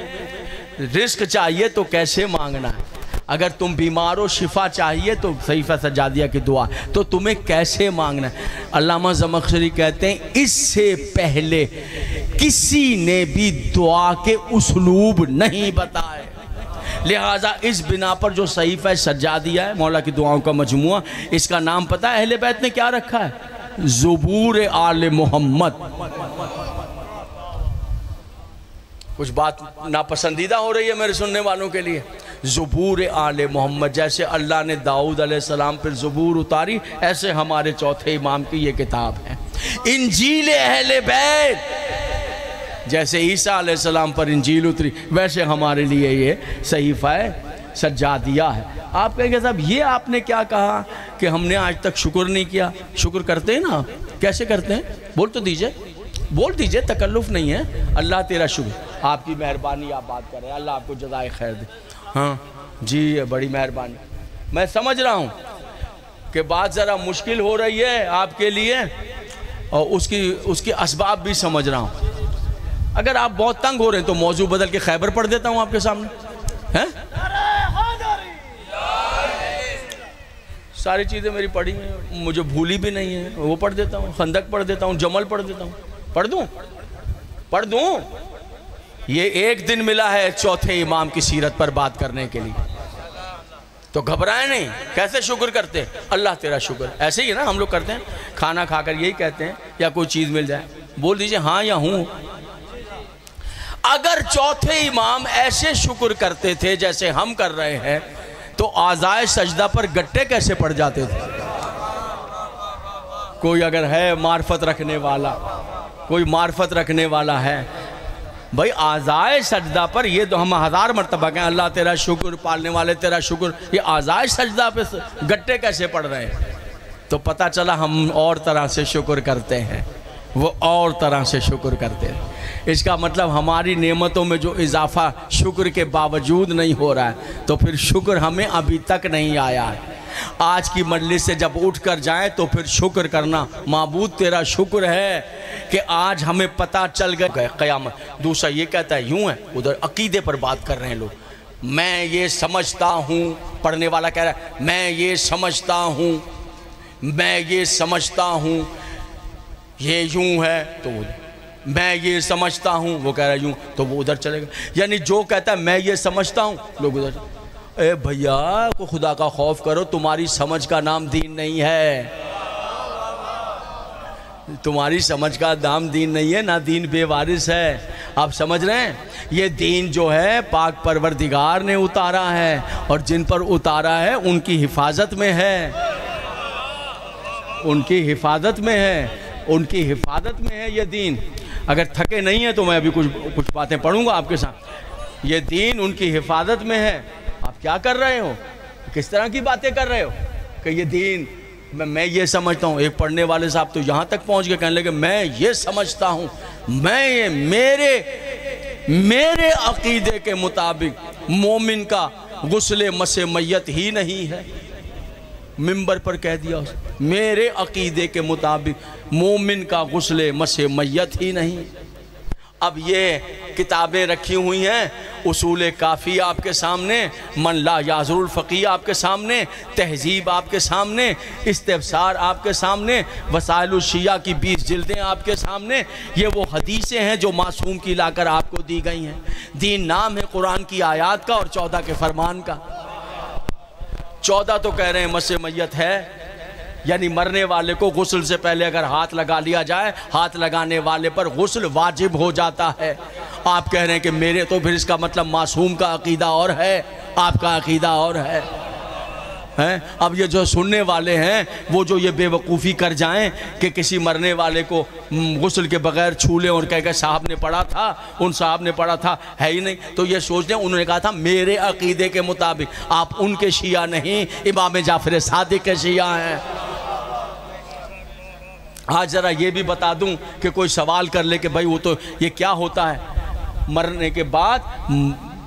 رزق چاہیے تو کیسے مانگنا ہے، اگر تم بیمار ہو شفا چاہیے تو صحیفہ سجادیہ کی دعا تو تمہیں کیسے مانگنا ہے۔ علامہ زمخشری کہتے ہیں اس سے پہلے کسی نے بھی دعا کے اسلوب نہیں بتائے، لہٰذا اس بنا پر جو صحیفہ سجادیہ ہے مولا کی دعاؤں کا مجموعہ، اس کا نام پتہ ہے اہل بیت نے کیا رکھا ہے؟ زبور آل محمد۔ کچھ بات ناپسندیدہ ہو رہی ہے میرے سننے والوں کے لیے، زبور آل محمد، جیسے اللہ نے داؤد علیہ السلام پر زبور اتاری، ایسے ہمارے چوتھے امام کی یہ کتاب ہے۔ انجیل اہل بیت، جیسے عیسیٰ علیہ السلام پر انجیل اتری ویسے ہمارے لیے یہ صحیفہ سجادیہ ہے۔ آپ کہیں گے صاحب یہ آپ نے کیا کہا کہ ہم نے آج تک شکر نہیں کیا؟ شکر کرتے ہیں نا آپ، کیسے کرتے ہیں؟ بول تو دیجئے، بول دیجئے، تکلف نہیں ہے۔ اللہ تیرا شکر، آپ کی مہربانی آپ بات کر رہے ہیں، اللہ آپ کو جزائے خیر دے۔ ہاں جی بڑی مہربانی، میں سمجھ رہا ہوں کہ بات ذرا مشکل ہو رہی ہے آپ کے لیے، اور اس کی اسباب بھی سمجھ رہا ہوں۔ اگر آپ بہت تنگ ہو رہے ہیں تو موضوع بدل کے خیبر پڑھ دیتا ہوں آپ کے سامنے، ہیں؟ ساری چیزیں میری پڑھی ہیں، مجھے بھولی بھی نہیں ہیں، وہ پڑھ دیتا ہوں، خندق پڑھ دیتا ہوں، جمل پڑھ دیتا ہوں۔ پڑھ دوں؟ یہ ایک دن ملا ہے چوتھے امام کی سیرت پر بات کرنے کے لیے، تو گھبرائیں نہیں۔ کیسے شکر کرتے؟ اللہ تیرا شکر، ایسے ہی نا ہم لوگ کرتے ہیں، کھانا کھا کر یہی کہتے ہیں، یا کوئی چیز مل جائے بول دیجئے ہاں یا ہوں۔ اگر چوتھے امام ایسے شکر کرتے تھے جیسے ہم کر رہے ہیں تو اعضائے سجدہ پر گٹے کیسے پڑ جاتے تھے؟ کوئی اگر ہے معرفت رکھنے والا، کوئی معرفت رکھنے والا ہے بھائی، اعضائے سجدہ پر یہ تو ہم ہزار مرتبہ کہیں اللہ تیرا شکر، پالنے والے تیرا شکر، یہ اعضائے سجدہ پہ گٹے کیسے پڑ رہے ہیں؟ تو پتہ چلا ہم اور طرح سے شکر کرتے ہیں، وہ اور طرح سے شکر کرتے ہیں۔ اس کا مطلب ہماری نعمتوں میں جو اضافہ شکر کے باوجود نہیں ہو رہا ہے تو پھر شکر ہمیں ابھی تک نہیں آیا ہے۔ آج کی مجلس سے جب اٹھ کر جائیں تو پھر شکر کرنا، معبود تیرا شکر ہے کہ آج ہمیں پتہ چل گئے قیامت۔ دوسرا یہ کہتا ہے یوں ہے، ادھر عقیدے پر بات کر رہے ہیں لوگ، میں یہ سمجھتا ہوں، پڑھنے والا کہہ رہا ہے میں یہ سمجھتا ہوں، میں یہ سمجھتا ہوں، یہ یوں ہے تو میں یہ سمجھتا ہوں، وہ کہہ رہا ہے یوں، تو وہ ادھر چلے گا۔ یعنی جو کہتا ہے میں یہ سمجھتا ہوں، لوگ ادھر چلے گا۔ اے بھیا کو خدا کا خوف کرو، تمہاری سمجھ کا نام دین نہیں ہے، تمہاری سمجھ کا نام دین نہیں ہے، نہ دین بے وارث ہے۔ آپ سمجھ رہے ہیں؟ یہ دین جو ہے پاک پروردگار نے اتارا ہے، اور جن پر اتارا ہے ان کی حفاظت میں ہے، ان کی حفاظت میں ہے، ان کی حفاظت میں ہے یہ دین۔ اگر تھکے نہیں ہیں تو میں ابھی کچھ باتیں پڑھوں گا آپ کے ساتھ۔ یہ دین ان کی حفاظت میں ہے۔ آپ کیا کر رہے ہو؟ کس طرح کی باتیں کر رہے ہو کہ یہ دین میں یہ سمجھتا ہوں؟ ایک پڑھنے والے صاحب تو یہاں تک پہنچ کے کہنے لگے میں یہ سمجھتا ہوں، میں یہ میرے عقیدے کے مطابق مومن کا غسل مس میت ہی نہیں ہے۔ منبر پر کہہ دیا اس میرے عقیدے کے مطابق مومن کا غسل مس میت ہی نہیں۔ اب یہ کتابیں رکھی ہوئی ہیں، اصول کافی آپ کے سامنے، من لا یعذر الفقیہ آپ کے سامنے، تہذیب آپ کے سامنے، استفسار آپ کے سامنے، وسائل الشیعہ کی 20 جلدیں آپ کے سامنے۔ یہ وہ حدیثیں ہیں جو معصوم کی لا کر آپ کو دی گئی ہیں۔ دین نام ہے قرآن کی آیات کا اور 14 کے فرمان کا۔ 14 تو کہہ رہے ہیں مس میت ہے، یعنی مرنے والے کو غسل سے پہلے اگر ہاتھ لگا لیا جائے، ہاتھ لگانے والے پر غسل واجب ہو جاتا ہے۔ آپ کہہ رہے ہیں کہ میرے، تو پھر اس کا مطلب معصوم کا عقیدہ اور ہے، آپ کا عقیدہ اور ہے۔ اب یہ جو سننے والے ہیں وہ جو یہ بے وقوفی کر جائیں کہ کسی مرنے والے کو غسل کے بغیر چھو لیں اور کہہ کہ صاحب نے پڑھا تھا، ان صاحب نے پڑھا تھا، ہے ہی نہیں، تو یہ سوچ لیں انہوں نے کہا تھا میرے عقیدے کے مطابق۔ آپ ان کے شیعہ نہیں، امام جعفر صادق کے شیعہ ہیں۔ آج ذرا یہ بھی بتا دوں کہ کوئی سوال کر لے کہ بھائی وہ تو یہ کیا ہوتا ہے، مرنے کے بعد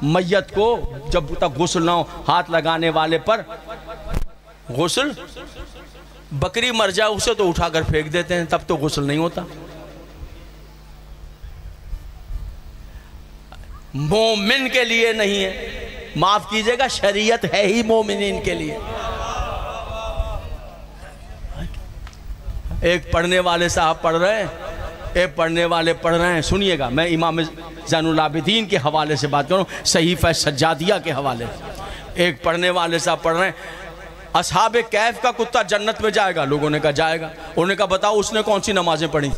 میت کو جب تک غسل نہ ہو ہاتھ لگانے والے پر غسل، بکری مر جائے اسے تو اٹھا کر پھینک دیتے ہیں، تب تو غسل نہیں ہوتا۔ مومن کے لیے نہیں ہے، معاف کیجئے گا، شریعت ہے ہی مومنین کے لیے۔ ایک پڑھنے والے صاحب پڑھ رہے ہیں، ایک پڑھنے والے پڑھ رہے ہیں، سنیے گا، میں امام زین العابدین کے حوالے سے بات کروں، صحیفہ سجادیہ کے حوالے سے۔ ایک پڑھنے والے صاحب پڑھ رہے ہیں اصحاب کہف کا کتا جنت میں جائے گا، لوگوں نے کہا جائے گا، انہوں نے کہا بتاؤ اس نے کون سی نمازیں پڑھی؟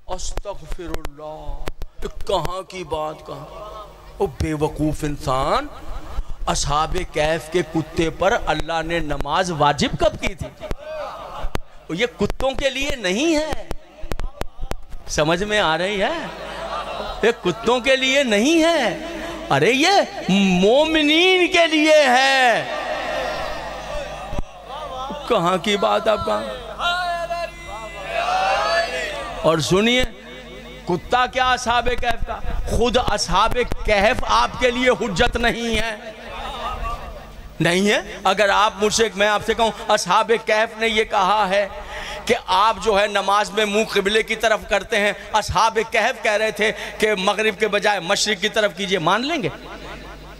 استغفر اللہ، کہاں کی بات کہاں؟ او بے وقوف انسان، اصحاب کہف کے کتے پر اللہ نے نماز واجب کب کی تھی؟ یہ کتوں کے لیے نہیں ہے، سمجھ میں آ رہی ہے؟ یہ کتوں کے لیے نہیں ہے، ارے یہ مومنین کے لیے ہے۔ کہاں کی بات آپ کہاں؟ اور سنیے، کتا کیا اصحاب کہف کا، خود اصحاب کہف آپ کے لیے حجت نہیں ہے، نہیں ہے۔ اگر آپ مجھ سے، میں آپ سے کہوں اصحاب کہف نے یہ کہا ہے کہ آپ جو ہے نماز میں منہ قبلے کی طرف کرتے ہیں، اصحاب کہف کہہ رہے تھے کہ مغرب کے بجائے مشرق کی طرف کیجئے، مان لیں گے؟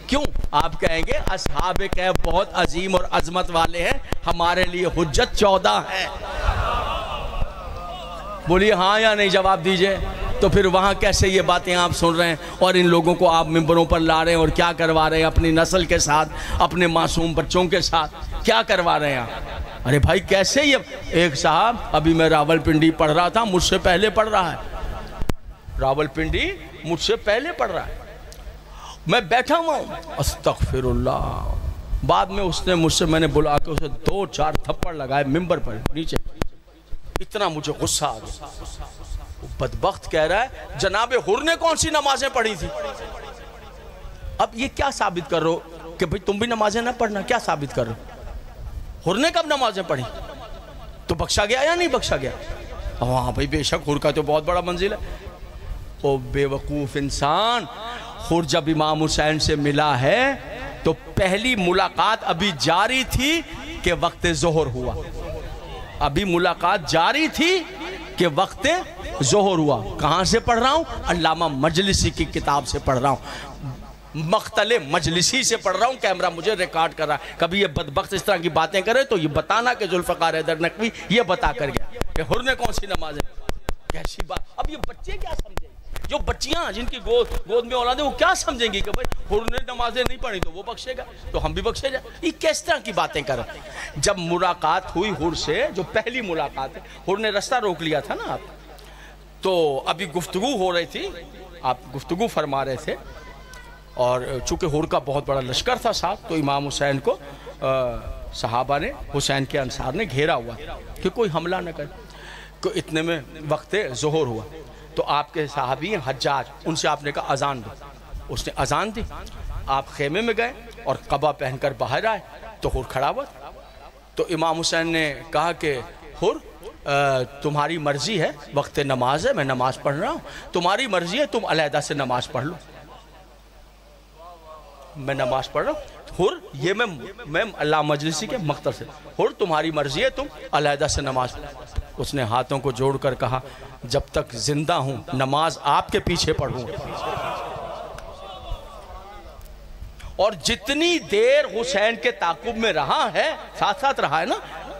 کیوں؟ آپ کہیں گے اصحاب کہف بہت عظیم اور عظمت والے ہیں، ہمارے لیے حجت 14 ہے۔ بولیے ہاں یا نہیں، جواب دیجئے۔ تو پھر وہاں کیسے یہ باتیں آپ سن رہے ہیں اور ان لوگوں کو آپ ممبروں پر لا رہے ہیں اور کیا کروا رہے ہیں اپنی نسل کے ساتھ، اپنے معصوم بچوں کے ساتھ کیا کروا رہے ہیں آپ؟ ارے بھائی کیسے یہ؟ ایک صاحب ابھی میں راول پنڈی پڑھ رہا تھا، مجھ سے پہلے پڑھ رہا ہے، راول پنڈی مجھ سے پہلے پڑھ رہا ہے، میں بیٹھا ہوا ہوں، استغفر اللہ، بعد میں اس نے مجھ سے، میں نے بلا کے اسے 2-4 تھپڑ لگائے ممبر پر نیچے، اتنا مجھے غصہ آ گیا۔ بدبخت کہہ رہا ہے جناب حر نے کون سی نمازیں پڑھی تھی؟ اب یہ کیا ثابت کر رہے ہو کہ بھئی تم بھی نمازیں نہ پڑھنا؟ کیا ثابت کر رہے ہو؟ حر نے کب نمازیں پڑھی؟ تو بخشا گیا یا نہیں بخشا گیا؟ ہاں بھئی بے شک حر کا تو بہت بڑا منزل ہے۔ او بے وقوف انسان، حر جب امام حسین سے ملا ہے تو پہلی ملاقات ابھی جاری تھی کہ وقت ظہر ہوا، ابھی ملاقات جاری تھی کہ وقت ظہر ہوا۔ کہاں سے پڑھ رہا ہوں؟ علامہ مجلسی کی کتاب سے پڑھ رہا ہوں، مقتل مجلسی سے پڑھ رہا ہوں، کیمرہ مجھے ریکارڈ کر رہا ہے۔ کبھی یہ بدبخت اس طرح کی باتیں کرے تو یہ بتانا کہ ذوالفقار حیدر نقوی یہ بتا کر گیا کہ حر نے کون سی نمازیں، کیسی بات۔ اب یہ بچے کیا سمجھیں گے؟ جو بچیاں جن کی گود میں اولاد ہے وہ کیا سمجھیں گی کہ بھائی حر نے نمازیں نہیں پڑھی تو وہ بخشے گا تو ہم بھی بخشے جائیں؟ یہ کس طرح کی باتیں کر رہے ہیں؟ جب ملاقات ہوئی حر سے، جو پہلی ملاقات ہے، حر نے رستہ روک لیا تھا نا آپ، تو ابھی گفتگو ہو رہی تھی، آپ گفتگو فرما رہے تھے، اور چونکہ حر کا بہت بڑا لشکر تھا ساتھ، تو امام حسین کو صحابہ نے، حسین کے انصار نے گھیرا ہوا کہ کوئی حملہ نہ کرے، کہ اتنے میں وقت ظہر ہوا۔ تو آپ کے صحابی ہیں حجاج، ان سے آپ نے کہا اذان دو، اس نے اذان دی، آپ خیمے میں گئے اور قبا پہن کر باہر آئے تو حر کھڑا ہوا، تو امام حسین نے کہا کہ حر تمہاری مرضی ہے، وقت نماز ہے، میں نماز پڑھ رہا ہوں، تمہاری مرضی ہے تم علیحدہ سے نماز پڑھ لو، میں نماز پڑھ رہا ہوں۔ حر یہ میں اللہ مجلسی کے مقتل سے، حر تمہاری مرضی ہے تم علیحدہ سے نماز پڑھ لو۔ اس نے ہاتھوں کو جوڑ کر کہا جب تک زندہ ہوں نماز آپ کے پیچھے پڑھوں، اور جتنی دیر حسین کے تعاقب میں رہا ہے، ساتھ ساتھ رہا ہے نا،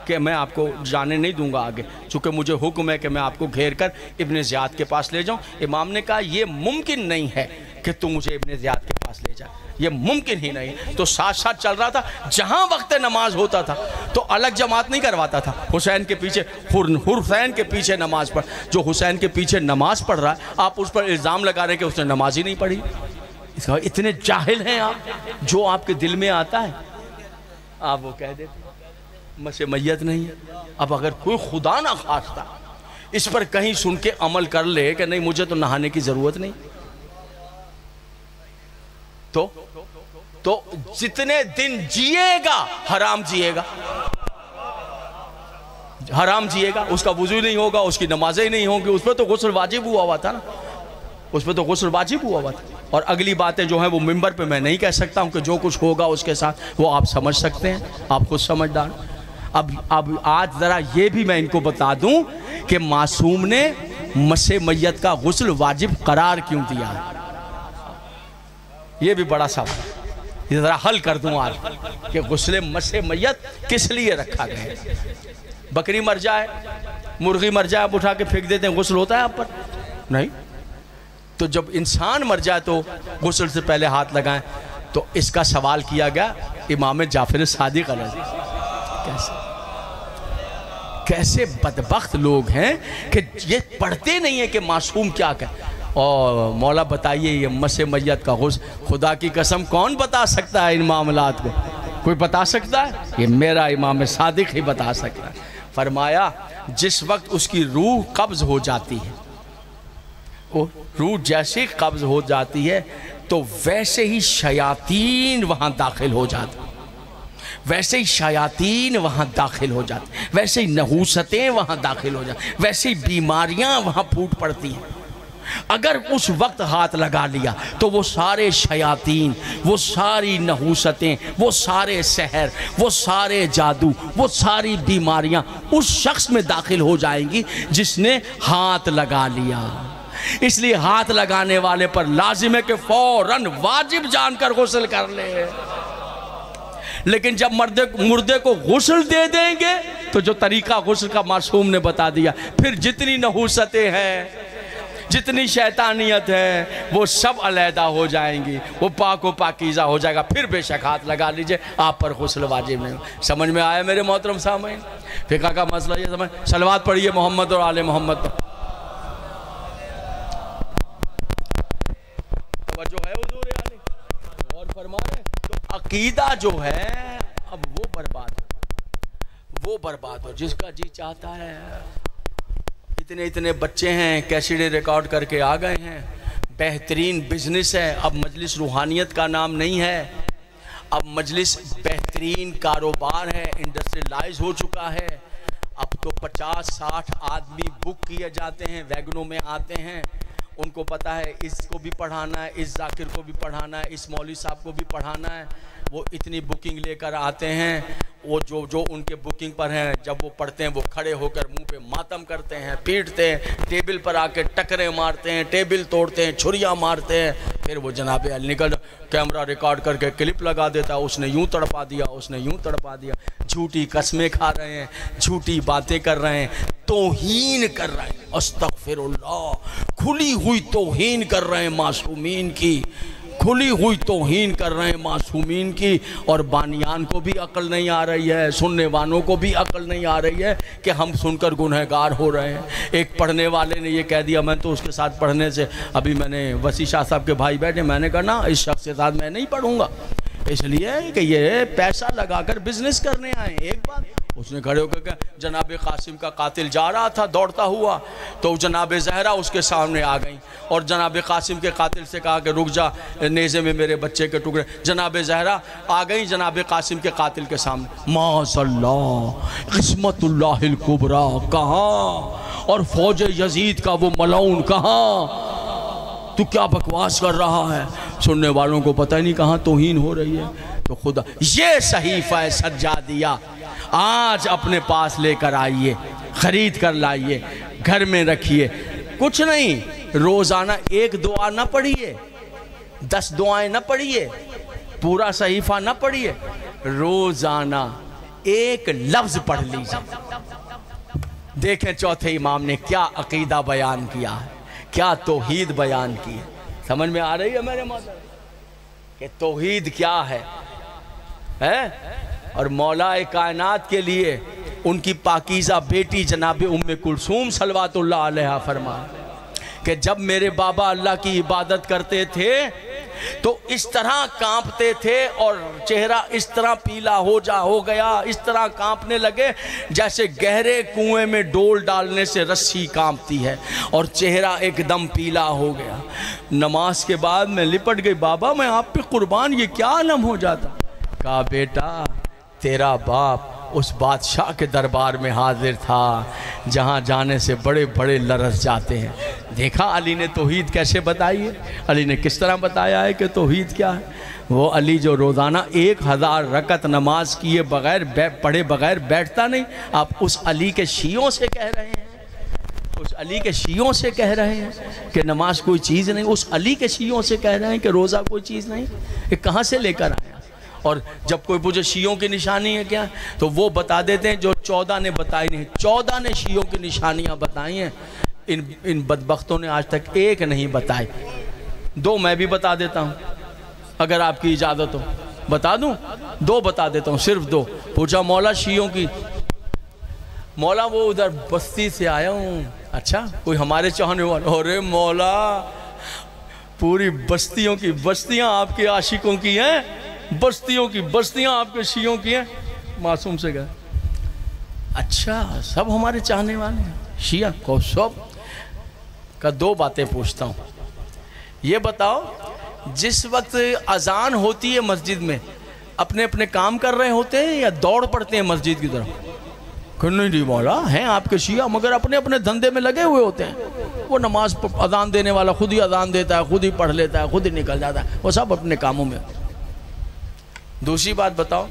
کہ میں آپ کو جانے نہیں دوں گا آگے، چونکہ مجھے حکم ہے کہ میں آپ کو گھیر کر ابن زیاد کے پاس لے جاؤں۔ امام نے کہا یہ ممکن نہیں ہے کہ تم مجھے ابن زیاد کے پاس لے جائے، یہ ممکن ہی نہیں۔ تو ساتھ ساتھ چل رہا تھا، جہاں وقت نماز ہوتا تھا تو الگ جماعت نہیں کرواتا تھا، حسین کے پیچھے، حسین کے پیچھے نماز پڑھ، جو حسین کے پیچھے نماز پڑھ رہا ہے آپ اس پر الزام لگا رہے ہیں کہ اس نے نماز ہی نہیں پڑھی۔ اتنے جاہل ہیں آپ، جو آپ کے دل میں آتا ہے آپ وہ کہہ دیتے ہیں، مسے میت نہیں ہے۔ اب اگر کوئی خدا نہ خواستہ اس پر کہیں سن کے عمل کر لے کہ نہیں مجھے تو نہانے کی ضرورت نہیں، تو جتنے دن جیے گا حرام جیے گا، حرام جیے گا، اس کا وضو نہیں ہوگا، اس کی نمازیں نہیں ہوں گی، اس پہ تو غسل واجب ہوا تھا نا، اس پہ تو غسل واجب ہوا تھا۔ اور اگلی باتیں جو ہیں وہ ممبر پہ میں نہیں کہہ سکتا ہوں کہ جو کچھ ہوگا اس کے ساتھ وہ آپ سمجھ سکتے ہیں، آپ خود سمجھدار۔ اب آج ذرا یہ بھی میں ان کو بتا دوں کہ معصوم نے مس میت کا غسل واجب قرار کیوں دیا ہے، یہ بھی بڑا سوال، یہ ذرا حل کر دوں آج کہ غسل مس میت کس لیے رکھا گیا ہے۔ بکری مر جائے، مرغی مر جائے، آپ اٹھا کے پھینک دیتے ہیں، غسل ہوتا ہے آپ پر؟ نہیں۔ تو جب انسان مر جائے تو غسل سے پہلے ہاتھ لگائیں، تو اس کا سوال کیا گیا امام جعفر صادق علیہ۔ کیسے بدبخت لوگ ہیں کہ یہ پڑھتے نہیں ہیں کہ معصوم کیا کہے۔ اور مولا بتائیے یہ مس میت کا غسل، خدا کی قسم کون بتا سکتا ہے ان معاملات کو؟ کوئی بتا سکتا ہے؟ یہ میرا امام صادق ہی بتا سکتا ہے۔ فرمایا جس وقت اس کی روح قبض ہو جاتی ہے، وہ روح جیسے قبض ہو جاتی ہے تو ویسے ہی شیاطین وہاں داخل ہو جاتے ہیں، ویسے ہی شیاطین وہاں داخل ہو جاتے ہیں، ویسے ہی نحوستیں وہاں داخل ہو جاتی ہیں، ویسے ہی بیماریاں وہاں پھوٹ پڑتی ہیں۔ اگر اس وقت ہاتھ لگا لیا تو وہ سارے شیاطین، وہ ساری نحوستیں، وہ سارے سحر، وہ سارے جادو، وہ ساری بیماریاں اس شخص میں داخل ہو جائیں گی جس نے ہاتھ لگا لیا۔ اس لیے ہاتھ لگانے والے پر لازم ہے کہ فوراً واجب جان کر غسل کر لے۔ لیکن جب مردے کو غسل دے دیں گے تو جو طریقہ غسل کا معصوم نے بتا دیا، پھر جتنی نحوستیں ہیں، جتنی شیطانیت ہے، وہ سب علیحدہ ہو جائیں گی، وہ پاک و پاکیزہ ہو جائے گا۔ پھر بے شک ہاتھ لگا لیجئے، آپ پر غسل واجب نہیں۔ سمجھ میں آیا میرے محترم سامعین؟ فقہ کا مسئلہ یہ سمجھ، صلوات پڑھیے محمد اور آل محمد پر۔ جو ہے حضور علی اور فرما رہے ہیں تو عقیدہ جو ہے اب وہ برباد ہو جس کا جی چاہتا ہے۔ اتنے بچے ہیں کیسیڈیں ریکارڈ کر کے آ گئے ہیں، بہترین بزنس ہے۔ اب مجلس روحانیت کا نام نہیں ہے، اب مجلس بہترین کاروبار ہے، انڈسٹریلائز ہو چکا ہے۔ اب تو 50-60 آدمی بک کیے جاتے ہیں، ویگنوں میں آتے ہیں، ان کو پتہ ہے اس کو بھی پڑھانا ہے، اس ذاکر کو بھی پڑھانا ہے، اس مولوی صاحب کو بھی پڑھانا ہے۔ وہ اتنی بکنگ لے کر آتے ہیں، وہ جو ان کے بکنگ پر ہیں، جب وہ پڑھتے ہیں وہ کھڑے ہو کر منہ پہ ماتم کرتے ہیں، پیٹتے ہیں، ٹیبل پر آ کے ٹکرے مارتے ہیں، ٹیبل توڑتے ہیں، چھریاں مارتے ہیں۔ پھر وہ جناب علی نکل کیمرہ ریکارڈ کر کے کلپ لگا دیتا ہے، اس نے یوں تڑپا دیا، اس نے یوں تڑپا دیا۔ جھوٹی قسمیں کھا رہے ہیں، جھوٹی باتیں کر رہے ہیں، توہین کر رہے ہیں، استغفر اللہ، کھلی ہوئی توہین کر رہے ہیں معصومین کی، کھلی ہوئی توہین کر رہے ہیں معصومین کی۔ اور بانیان کو بھی عقل نہیں آ رہی ہے، سننے والوں کو بھی عقل نہیں آ رہی ہے کہ ہم سن کر گنہگار ہو رہے ہیں۔ ایک پڑھنے والے نے یہ کہہ دیا، میں تو اس کے ساتھ پڑھنے سے، ابھی میں نے وسیع شاہ صاحب کے بھائی بیٹھے، میں نے کہا نا اس شخص کے ساتھ میں نہیں پڑھوں گا، اس لیے کہ یہ پیسہ لگا کر بزنس کرنے آئے۔ ایک بات اس نے کھڑے ہو کر کہا، جناب قاسم کا قاتل جا رہا تھا دوڑتا ہوا تو جناب زہرا اس کے سامنے آ گئیں اور جناب قاسم کے قاتل سے کہا کہ رک جا، نیزے میں میرے بچے کے ٹکڑے۔ جناب زہرا آ گئیں جناب قاسم کے قاتل کے سامنے، معاذ اللہ، قسمت اللہ الکبریٰ کہاں اور فوج یزید کا وہ ملعون کہاں؟ تو کیا بکواس کر رہا ہے؟ سننے والوں کو پتہ نہیں کہاں توہین ہو رہی ہے۔ تو خدا یہ صحیفہ سجادیہ آج اپنے پاس لے کر آئیے، خرید کر لائیے، گھر میں رکھیے۔ کچھ نہیں، روزانہ ایک دعا نہ پڑھیے، 10 دعائیں نہ پڑھیے، پورا صحیفہ نہ پڑھیے، روزانہ ایک لفظ پڑھ لیجیے۔ دیکھیں چوتھے امام نے کیا عقیدہ بیان کیا ہے، کیا توحید بیان کی ہے۔ سمجھ میں آ رہی ہے میرے محترم کہ توحید کیا ہے؟ اور مولا کائنات کے لیے ان کی پاکیزہ بیٹی جناب ام کلثوم صلوات اللہ علیہ فرمائے کہ جب میرے بابا اللہ کی عبادت کرتے تھے تو اس طرح کانپتے تھے اور چہرہ اس طرح پیلا ہو گیا، اس طرح کانپنے لگے جیسے گہرے کنویں میں ڈول ڈالنے سے رسی کانپتی ہے، اور چہرہ ایک دم پیلا ہو گیا۔ نماز کے بعد میں لپٹ گئی، بابا میں آپ پہ قربان، یہ کیا عالم ہو جاتا؟ کہا بیٹا تیرا باپ اس بادشاہ کے دربار میں حاضر تھا جہاں جانے سے بڑے بڑے لرز جاتے ہیں۔ دیکھا علی نے توحید کیسے بتائی ہے، علی نے کس طرح بتایا ہے کہ توحید کیا ہے۔ وہ علی جو روزانہ 1000 رکعت نماز کیے بغیر پڑھے بغیر بیٹھتا نہیں، آپ اس علی کے شیعوں سے کہہ رہے ہیں، اس علی کے شیعوں سے کہہ رہے ہیں کہ نماز کوئی چیز نہیں، اس علی کے شیعوں سے کہہ رہے ہیں کہ روزہ کوئی چیز نہیں۔ یہ کہاں سے لے کر آیا؟ اور جب کوئی پوچھے شیعوں کی نشانی ہے کیا، تو وہ بتا دیتے ہیں جو 14 نے بتائی نہیں۔ 14 نے شیعوں کی نشانیاں بتائی ہیں، ان بدبختوں نے آج تک ایک نہیں بتائی۔ 2 میں بھی بتا دیتا ہوں اگر آپ کی اجازت ہو، بتا دوں؟ 2 بتا دیتا ہوں، صرف 2۔ پوچھا مولا شیعوں کی، مولا وہ ادھر بستی سے آیا ہوں۔ اچھا کوئی ہمارے چاہنے والا؟ ارے مولا پوری بستیوں کی بستیاں آپ کے عاشقوں کی ہیں، بستیوں کی بستیاں آپ کے شیعوں کی ہیں۔ معصوم سے گئے اچھا سب ہمارے چاہنے والے ہیں شیعہ کو سب کا. دو باتیں پوچھتا ہوں, یہ بتاؤ جس وقت اذان ہوتی ہے مسجد میں اپنے اپنے کام کر رہے ہوتے ہیں یا دوڑ پڑتے ہیں مسجد کی طرف؟ نہیں مولا, ہیں آپ کے شیعہ مگر اپنے اپنے دھندے میں لگے ہوئے ہوتے ہیں. وہ نماز اذان دینے والا خود ہی اذان دیتا ہے, خود ہی پڑھ لیتا ہے, خود ہی نکل جاتا ہے, وہ سب اپنے کاموں میں. دوسری بات بتاؤ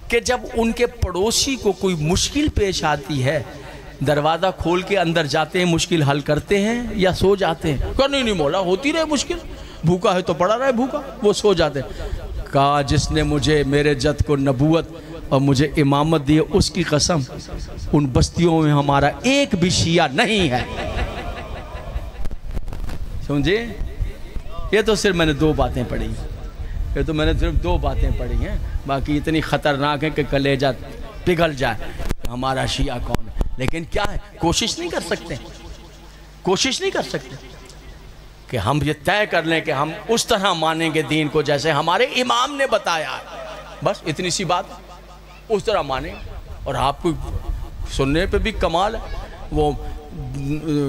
کہ جب ان کے پڑوسی کو کوئی مشکل پیش آتی ہے دروازہ کھول کے اندر جاتے ہیں, مشکل حل کرتے ہیں یا سو جاتے ہیں؟ نہیں مولا ہوتی رہے مشکل, بھوکا ہے تو پڑا رہے بھوکا, وہ سو جاتے ہیں. کہا جس نے مجھے میرے جد کو نبوت اور مجھے امامت دی اس کی قسم ان بستیوں میں ہمارا ایک بھی شیعہ نہیں ہے. سمجھے؟ یہ تو صرف میں نے دو باتیں پڑھی, یہ تو میں نے صرف دو باتیں پڑھی ہیں, باقی اتنی خطرناک ہے کہ کلیجہ پگھل جائے کہ ہمارا شیعہ کون ہے. لیکن کیا ہے, کوشش نہیں کر سکتے, کوشش نہیں کر سکتے کہ ہم یہ طے کر لیں کہ ہم اس طرح مانیں گے دین کو جیسے ہمارے امام نے بتایا, بس اتنی سی بات, اس طرح مانیں. اور آپ کو سننے پہ بھی کمال ہے, وہ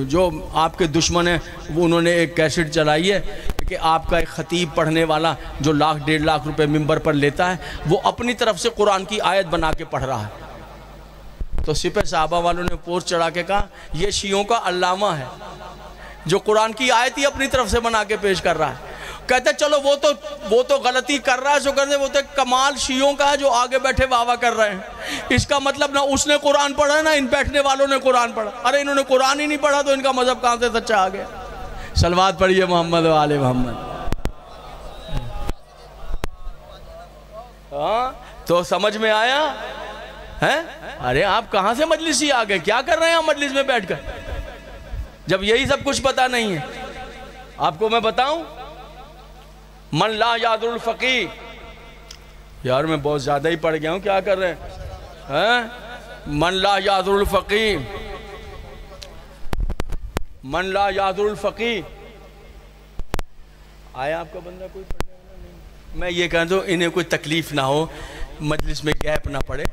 جو آپ کے دشمن ہیں وہ انہوں نے ایک کیسٹ چلائی ہے کہ آپ کا ایک خطیب پڑھنے والا جو 1,00,000 1,50,000 روپے ممبر پر لیتا ہے وہ اپنی طرف سے قرآن کی آیت بنا کے پڑھ رہا ہے. تو سپہ صحابہ والوں نے پوسٹ چڑھا کے کہا یہ شیعوں کا علامہ ہے جو قرآن کی آیت ہی اپنی طرف سے بنا کے پیش کر رہا ہے. کہتے چلو وہ تو غلطی کر رہا ہے, جو کرتے وہ تو کمال شیعوں کا ہے جو آگے بیٹھے واہ واہ کر رہے ہیں. اس کا مطلب نہ اس نے قرآن پڑھا نہ ان بیٹھنے والوں نے قرآن پڑھا. ارے انہوں نے قرآن ہی نہیں پڑھا تو ان کا مذہب کہاں سے سچا آ گیا؟ صلوات پڑھیے محمد و آل محمد. ہاں تو سمجھ میں آیا ہے؟ ارے آپ کہاں سے مجلسی آ گئے, کیا کر رہے ہیں مجلس میں بیٹھ کر جب یہی سب کچھ پتا نہیں ہے؟ آپ کو میں بتاؤں, من لا یادر الفقی, یار میں بہت زیادہ ہی پڑھ گیا ہوں, کیا کر رہے ہیں؟ من لا یادر الفقی, من لا یادر الفقی. آیا آپ کا بندہ کوئی پڑھنے والا نہیں؟ میں یہ کہتا ہوں انہیں کوئی تکلیف نہ ہو, مجلس میں گیپ نہ پڑے,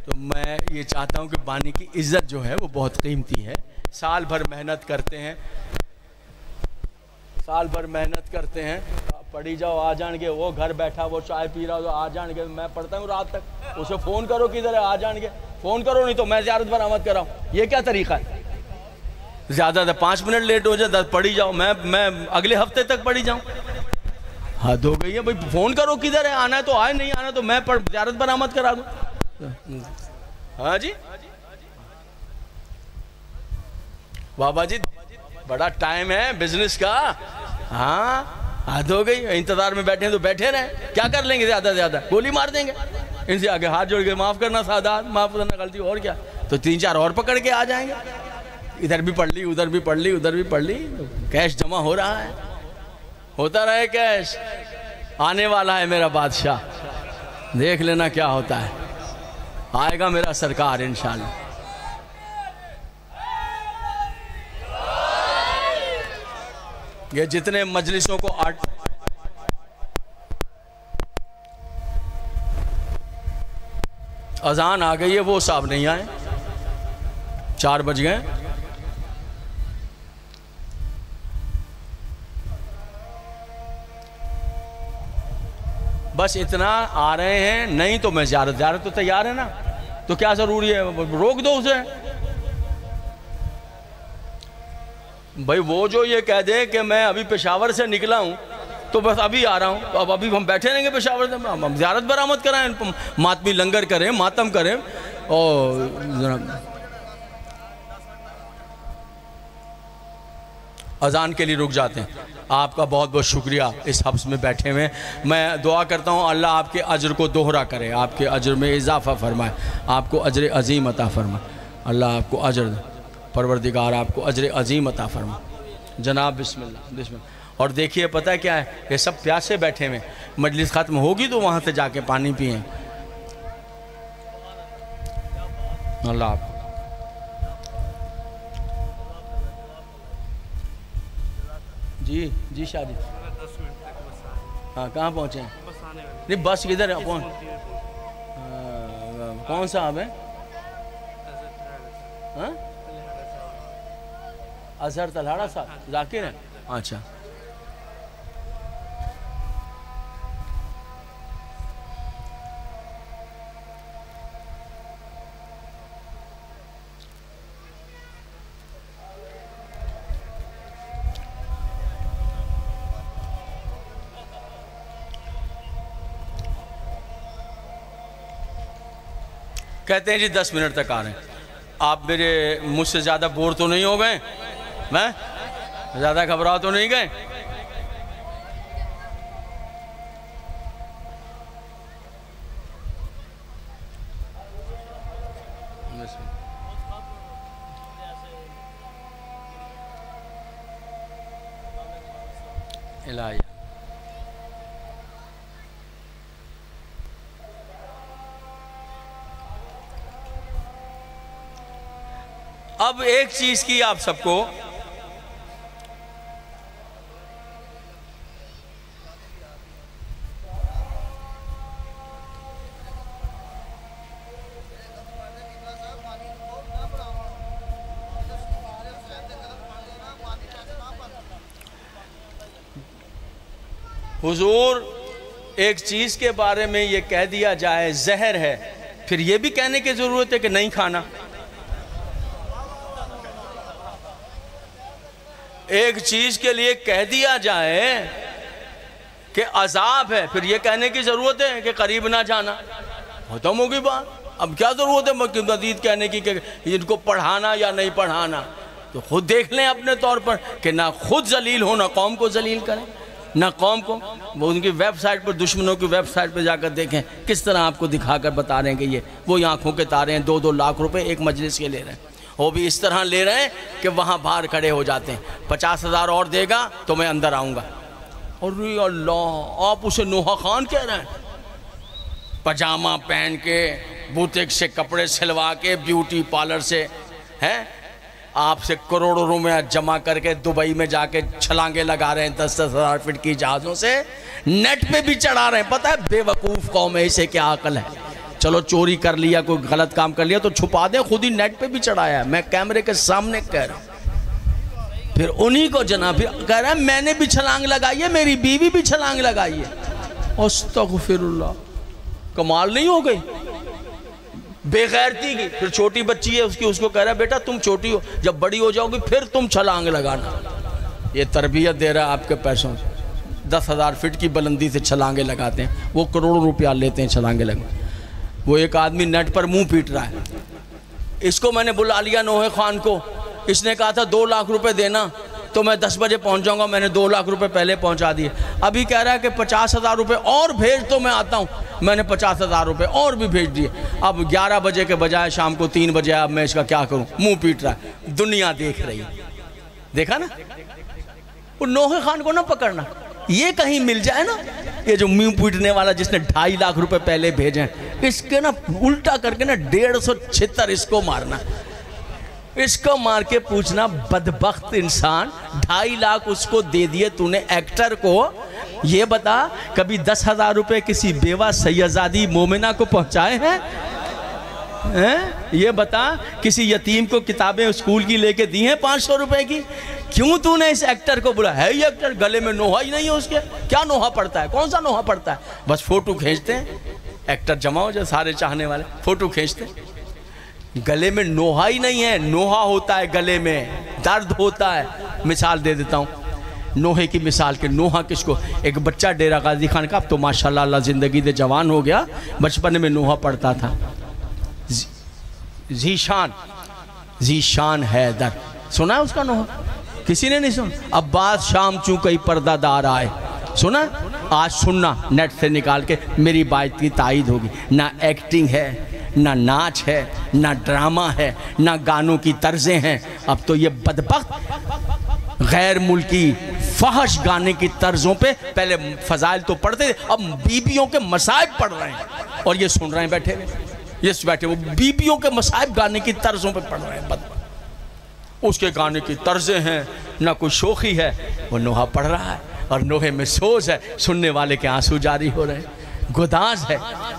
تو میں یہ چاہتا ہوں کہ بانی کی عزت جو ہے وہ بہت قیمتی ہے. سال بھر محنت کرتے ہیں, سال بھر محنت کرتے ہیں, پڑھی جاؤ آ جان گے. وہ گھر بیٹھا وہ چائے پی رہا ہو تو آ جان گے, میں پڑھتا ہوں رات تک, اسے فون کرو کدھر ہے, آ جان گے. فون کرو نہیں تو میں زیارت برآمد کر رہا ہوں. یہ کیا طریقہ ہے؟ زیادہ 5 منٹ لیٹ ہو جائے پڑھی جاؤ, میں اگلے ہفتے تک پڑھی جاؤں. حد ہو گئی ہے بھائی, فون کرو کدھر ہے, آنا ہے تو آئے, نہیں آنا تو میں زیارت برآمد کرا دوں. ہاں جی بابا جی بڑا ٹائم ہے بزنس کا. ہاں حد ہو گئی, انتظار میں بیٹھے ہیں تو بیٹھے رہیں, کیا کر لیں گے زیادہ سے زیادہ, گولی مار دیں گے. ان سے آگے ہاتھ جوڑ کے معاف کرنا سادات, معاف کرنا غلطی, اور کیا, تو 3-4 اور پکڑ کے آ جائیں گے. ادھر بھی پڑھ لی, ادھر بھی پڑھ لی, ادھر بھی پڑھ لی, کیش جمع ہو رہا ہے, ہوتا رہے کیش. آنے والا ہے میرا بادشاہ, دیکھ لینا کیا ہوتا ہے, آئے گا میرا سرکار انشاءاللہ. یہ جتنے مجلسوں کو اذان آ گئی ہے وہ صاحب نہیں آئے, 4 بج گئے. بس اتنا آ رہے ہیں, نہیں تو میں زیارت تو تیار ہے نا, تو کیا ضروری ہے, روک دو اسے. بھائی وہ جو یہ کہہ دے کہ میں ابھی پشاور سے نکلا ہوں تو بس ابھی آ رہا ہوں, تو اب ابھی ہم بیٹھے رہیں گے پشاور سے, ہم زیارت برآمد کرائیں, ماتمی لنگر کریں, ماتم کریں. اور اذان کے لیے رک جاتے ہیں. آپ کا بہت بہت شکریہ اس حبس میں بیٹھے ہوئے. میں دعا کرتا ہوں اللہ آپ کے اجر کو دوہرا کرے, آپ کے اجر میں اضافہ فرمائے, آپ کو اجر عظیم عطا فرمائے. اللہ آپ کو اجر, پروردگار آپ کو اجر عظیم عطا فرمائے. جناب بسم اللہ بسم اللہ. اور دیکھیے پتہ کیا ہے, یہ سب پیاسے بیٹھے ہوئے, مجلس ختم ہوگی تو وہاں سے جا کے پانی پئیں. اللہ آپ جی شاہ جی, ہاں کہاں پہنچے ہیں؟ نہیں بس کدھر ہے, کون صاحب ہے؟ ہاں اظہر تلہاڑا صاحب ذاکر ہیں. اچھا کہتے ہیں جی 10 منٹ تک آ رہے ہیں. آپ میرے مجھ سے زیادہ بور تو نہیں ہو گئے؟ میں زیادہ گھبراہ تو نہیں گئے؟ الہی اب ایک چیز کی آپ سب کو حضور ایک چیز کے بارے میں یہ کہہ دیا جائے زہر ہے، پھر یہ بھی کہنے کی ضرورت ہے کہ نہیں کھانا. ایک چیز کے لیے کہہ دیا جائے کہ عذاب ہے، پھر یہ کہنے کی ضرورت ہے کہ قریب نہ جانا. ختم ہوگی بات. اب کیا ضرورت ہے مزید کہنے کی کہ ان کو پڑھانا یا نہیں پڑھانا؟ تو خود دیکھ لیں اپنے طور پر کہ نہ خود ذلیل ہو، نہ قوم کو ذلیل کریں، نہ قوم کو. وہ ان کی ویب سائٹ پر، دشمنوں کی ویب سائٹ پہ جا کر دیکھیں کس طرح آپ کو دکھا کر بتا رہے ہیں کہ یہ وہی آنکھوں کے تارے ہیں. 2-2 لاکھ روپے ایک مجلس کے لے رہے ہیں. وہ بھی اس طرح لے رہے ہیں کہ وہاں باہر کھڑے ہو جاتے ہیں. 50,000 اور دے گا تو میں اندر آؤں گا. اور اللہ، آپ اسے نوحہ خان کہہ رہے ہیں؟ پجامہ پہن کے، بوتیک سے کپڑے سلوا کے، بیوٹی پارلر سے ہیں، آپ سے کروڑوں روپے جمع کر کے دبئی میں جا کے چھلانگے لگا رہے ہیں 10,000 فٹ کی جہازوں سے، نیٹ پہ بھی چڑھا رہے ہیں. پتہ ہے بے وقوف قوم ہے، اسے کیا عقل ہے؟ چلو چوری کر لیا، کوئی غلط کام کر لیا تو چھپا دیں، خود ہی نیٹ پہ بھی چڑھایا ہے. میں کیمرے کے سامنے کہہ رہا ہوں. پھر انہی کو جناب کہہ رہا ہے میں نے بھی چھلانگ لگائی ہے، میری بیوی بھی چھلانگ لگائی ہے. استغفر اللہ. کمال نہیں ہو گئی بے غیرتی کی؟ پھر چھوٹی بچی ہے اس کو کہہ رہا ہے بیٹا تم چھوٹی ہو، جب بڑی ہو جاؤ گی پھر تم چھلانگ لگانا. یہ تربیت دے رہا ہے آپ کے پیسوں سے. 10,000 فٹ کی بلندی سے چھلانگے لگاتے ہیں، وہ کروڑوں روپیہ لیتے ہیں چھلانگے لگاتے. وہ ایک آدمی نیٹ پر منہ پیٹ رہا ہے. اس کو میں نے بلا لیا نوحہ خان کو. اس نے کہا تھا 2 لاکھ روپے دینا تو میں 10 بجے پہنچ جاؤں گا. میں نے 2 لاکھ روپے پہلے پہنچا دیے. ابھی کہہ رہا ہے کہ 50,000 روپے اور بھیج تو میں آتا ہوں. میں نے 50,000 روپے اور بھی بھیج دیے. اب 11 بجے کے بجائے شام کو 3 بجے. اب میں اس کا کیا کروں؟ منہ پیٹ رہا ہے. دنیا دیکھ رہی ہے. دیکھا نا؟ وہ نوحہ خان کو نہ پکڑنا. یہ کہیں مل جائے نا، یہ جو منہ پیٹنے والا جس نے 2.5 لاکھ روپے پہلے بھیجے ہیں، اس کے نا الٹا کر کے نا 150 اس کو مارنا. اس کو مار کے پوچھنا بدبخت انسان 2.5 لاکھ اس کو دے دیے تو نے ایکٹر کو. یہ بتا کبھی 10,000 روپے کسی بیوہ سیدزادی مومنہ کو پہنچائے ہیں؟ یہ بتا کسی یتیم کو کتابیں اسکول کی لے کے دی ہیں 500 روپے کی؟ کیوں تو نے اس ایکٹر کو بلا؟ ہے یہ ایکٹر گلے میں نوحہ ہی نہیں ہے اس کے. کیا نوحہ پڑتا ہے؟ کون سا نوحہ پڑتا ہے؟ بس فوٹو کھینچتے ہیں. ایکٹر جمع ہو جائے سارے چاہنے والے، فوٹو کھینچتے ہیں. گلے میں نوحہ ہی نہیں ہے. نوحہ ہوتا ہے گلے میں، درد ہوتا ہے. مثال دے دیتا ہوں نوحے کی مثال کے. نوحہ کس کو؟ ایک بچہ ڈیرہ غازی خان کا، اب تو ماشاءاللہ اللہ زندگی دے جوان ہو گیا، بچپن میں نوحہ پڑھتا تھا. ذیشان حیدر سنا ہے اس کا نوحہ؟ کسی نے نہیں سنا؟ عباس شام چوں کئی پردہ دار آئے سنا؟ آج سننا نیٹ سے نکال کے، میری بات کی تائید ہوگی. نہ ایکٹنگ ہے، نہ ناچ ہے، نہ ڈرامہ ہے، نہ گانوں کی طرزیں ہیں. اب تو یہ بدبخت غیر ملکی فحش گانے کی طرزوں پہ پہلے فضائل تو پڑھتے تھے، اب بیبیوں کے مصائب پڑھ رہے ہیں اور یہ سن رہے ہیں بیٹھے ہوئے. یہ بیٹھے وہ بیبیوں کے مصائب گانے کی طرزوں پہ پڑھ رہے ہیں. بدبخت اس کے گانے کی طرزیں ہیں، نہ کوئی شوخی ہے. وہ نوحہ پڑھ رہا ہے اور نوحے میں سوز ہے، سننے والے کے آنسو جاری ہو رہے ہیں. گداز ہے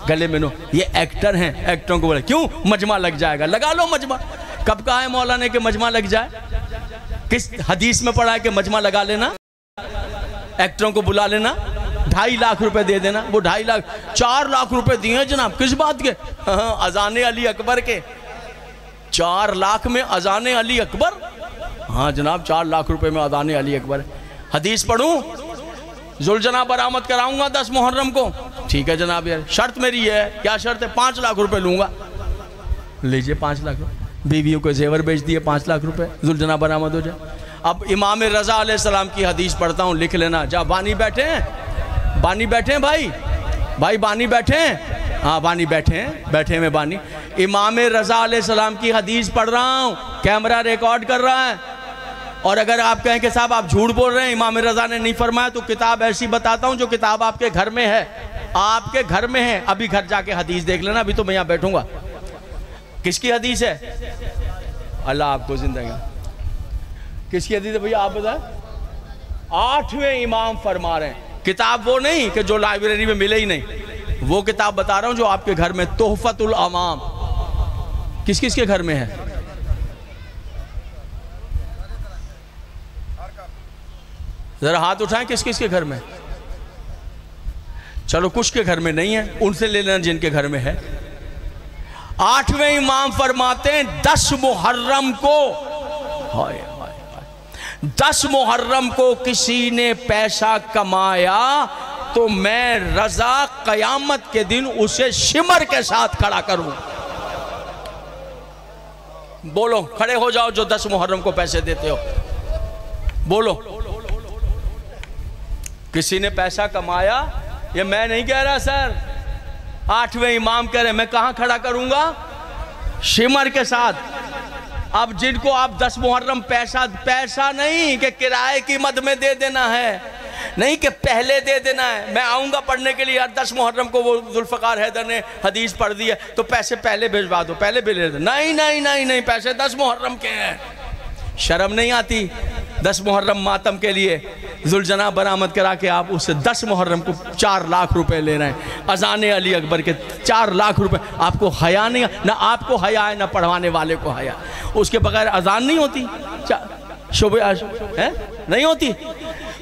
گلے میں نوحہ. یہ ایکٹر ہیں، ایکٹروں کو بولے کیوں مجمع لگ جائے گا؟ لگا لو مجمع. کب کہا ہے مولانا کہ مجمع لگ جائے؟ کس حدیث میں پڑھا ہے کہ مجمع لگا لینا، ایکٹروں کو بلا لینا، 2.5 لاکھ روپے دے دینا؟ وہ 2.5 لاکھ 4 لاکھ روپے دیے ہیں جناب، کس بات کے؟ اذان علی اکبر کے 4 لاکھ میں اذان علی اکبر؟ ہاں جناب 4 لاکھ روپے میں اذان علی اکبر۔ حدیث پڑھوں؟ ذوالجناح برآمد کراؤں گا 10 محرم کو، ٹھیک ہے جناب یار، شرط میری ہے، کیا شرط ہے؟ 5 لاکھ روپے لوں گا۔ لیجئے 5 لاکھ روپے، بیویوں کو زیور بیچ دیے 5 لاکھ روپے، ذوالجناح برآمد ہو جائے۔ اب امام رضا علیہ السلام کی حدیث پڑھتا ہوں، لکھ لینا۔ جا بانی بیٹھے ہیں، بانی بیٹھے ہیں بھائی بانی بیٹھے ہیں، ہاں بانی بیٹھے ہیں، بیٹھے میں بانی۔ امام رضا علیہ السلام کی حدیث پڑھ رہا ہوں، کیمرہ ریکارڈ کر رہا ہے، اور اگر آپ کہیں کہ صاحب آپ جھوٹ بول رہے ہیں، امام رضا نے نہیں فرمایا، تو کتاب ایسی بتاتا ہوں جو کتاب آپ کے گھر میں ہے، آپ کے گھر میں ہے، ابھی گھر جا کے حدیث دیکھ لینا، ابھی تو میں یہاں بیٹھوں گا۔ کس کی حدیث ہے؟ اللہ آپ کو زندگی، کس کی حدیث ہے بھئی آپ بتائیں؟ 8ویں امام فرما رہے ہیں، کتاب وہ نہیں کہ جو لائبریری میں ملے ہی نہیں، وہ کتاب بتا رہا ہوں جو آپ کے گھر میں، تحفۃ الامام۔ کس کس کے گھر میں ہے؟ ذرا ہاتھ اٹھائیں، کس کس کے گھر میں؟ چلو کچھ کے گھر میں نہیں ہے، ان سے لے لینا جن کے گھر میں ہے۔ 8ویں امام فرماتے ہیں 10 محرم کو، 10 محرم کو کسی نے پیسہ کمایا تو میں رضا قیامت کے دن اسے شمر کے ساتھ کھڑا کروں۔ بولو، کھڑے ہو جاؤ جو 10 محرم کو پیسے دیتے ہو، بولو۔ کسی نے پیسہ کمایا، یہ میں نہیں کہہ رہا سر، 8ویں امام کہہ رہے، میں کہاں کھڑا کروں گا؟ شمر کے ساتھ۔ اب جن کو آپ 10 محرم پیسہ نہیں کہ کرائے کی مد میں دے دینا ہے، نہیں کہ پہلے دے دینا ہے، میں آؤں گا پڑھنے کے لیے، 10 محرم کو وہ ذوالفقار حیدر نے حدیث پڑھ دی ہے تو پیسے پہلے بھیجوا دو، پہلے بھی لے دو۔ نہیں، پیسے 10 محرم کے ہیں۔ شرم نہیں آتی؟ 10 محرم ماتم کے لیے ذوالجناح برآمد کرا کے آپ اس سے 10 محرم کو 4 لاکھ روپے لے رہے ہیں، اذان علی اکبر کے 4 لاکھ روپے۔ آپ کو حیا نہیں، نہ آپ کو حیا ہے نہ پڑھوانے والے کو حیا، اس کے بغیر اذان نہیں ہوتی، نہیں ہوتی۔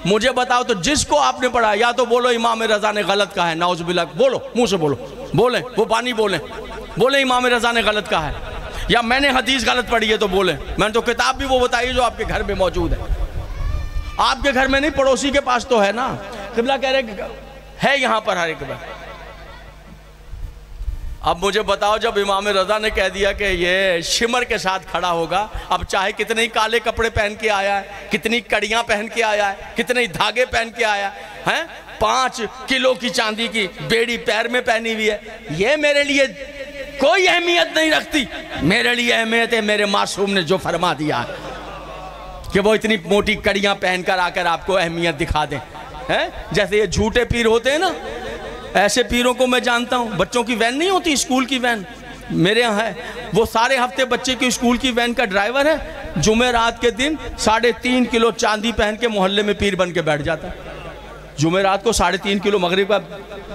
مجھے بتاؤ تو جس کو آپ نے پڑھا، یا تو بولو امام رضا نے غلط کہا ہے، نعوذ باللہ، بولو منہ سے بولو، بولیں وہ بانی بولیں امام رضا نے غلط کہا ہے، یا میں نے حدیث غلط پڑھی ہے تو بولیں، میں نے تو کتاب بھی وہ بتائی جو آپ کے گھر میں موجود ہے، آپ کے گھر میں نہیں، پڑوسی کے پاس تو ہے نا۔ قبلہ کہہ رہے کہ ہے یہاں پر ہر ایک بار۔ اب مجھے بتاؤ جب امام رضا نے کہہ دیا کہ یہ شمر کے ساتھ کھڑا ہوگا، اب چاہے کتنے کالے کپڑے پہن کے آیا ہے، کتنی کڑیاں پہن کے آیا ہے، کتنے دھاگے پہن کے آیا ہے، 5 کلو کی چاندی کی بیڑی پیر میں پہنی ہوئی ہے، یہ میرے لیے کوئی اہمیت نہیں رکھتی۔ میرے لیے اہمیت ہے میرے معصوم نے جو فرما دیا ہے کہ وہ اتنی موٹی کڑیاں پہن کر آ کر آپ کو اہمیت دکھا دیں۔ جیسے یہ جھوٹے پیر ہوتے ہیں نا، ایسے پیروں کو میں جانتا ہوں۔ بچوں کی وین نہیں ہوتی، اسکول کی وین میرے یہاں ہے، وہ سارے ہفتے بچے کی اسکول کی وین کا ڈرائیور ہے، جمعرات کے دن 3.5 کلو چاندی پہن کے محلے میں پیر بن کے بیٹھ جاتا ہے۔ جمعرات کو 3.5 کلو مغرب کا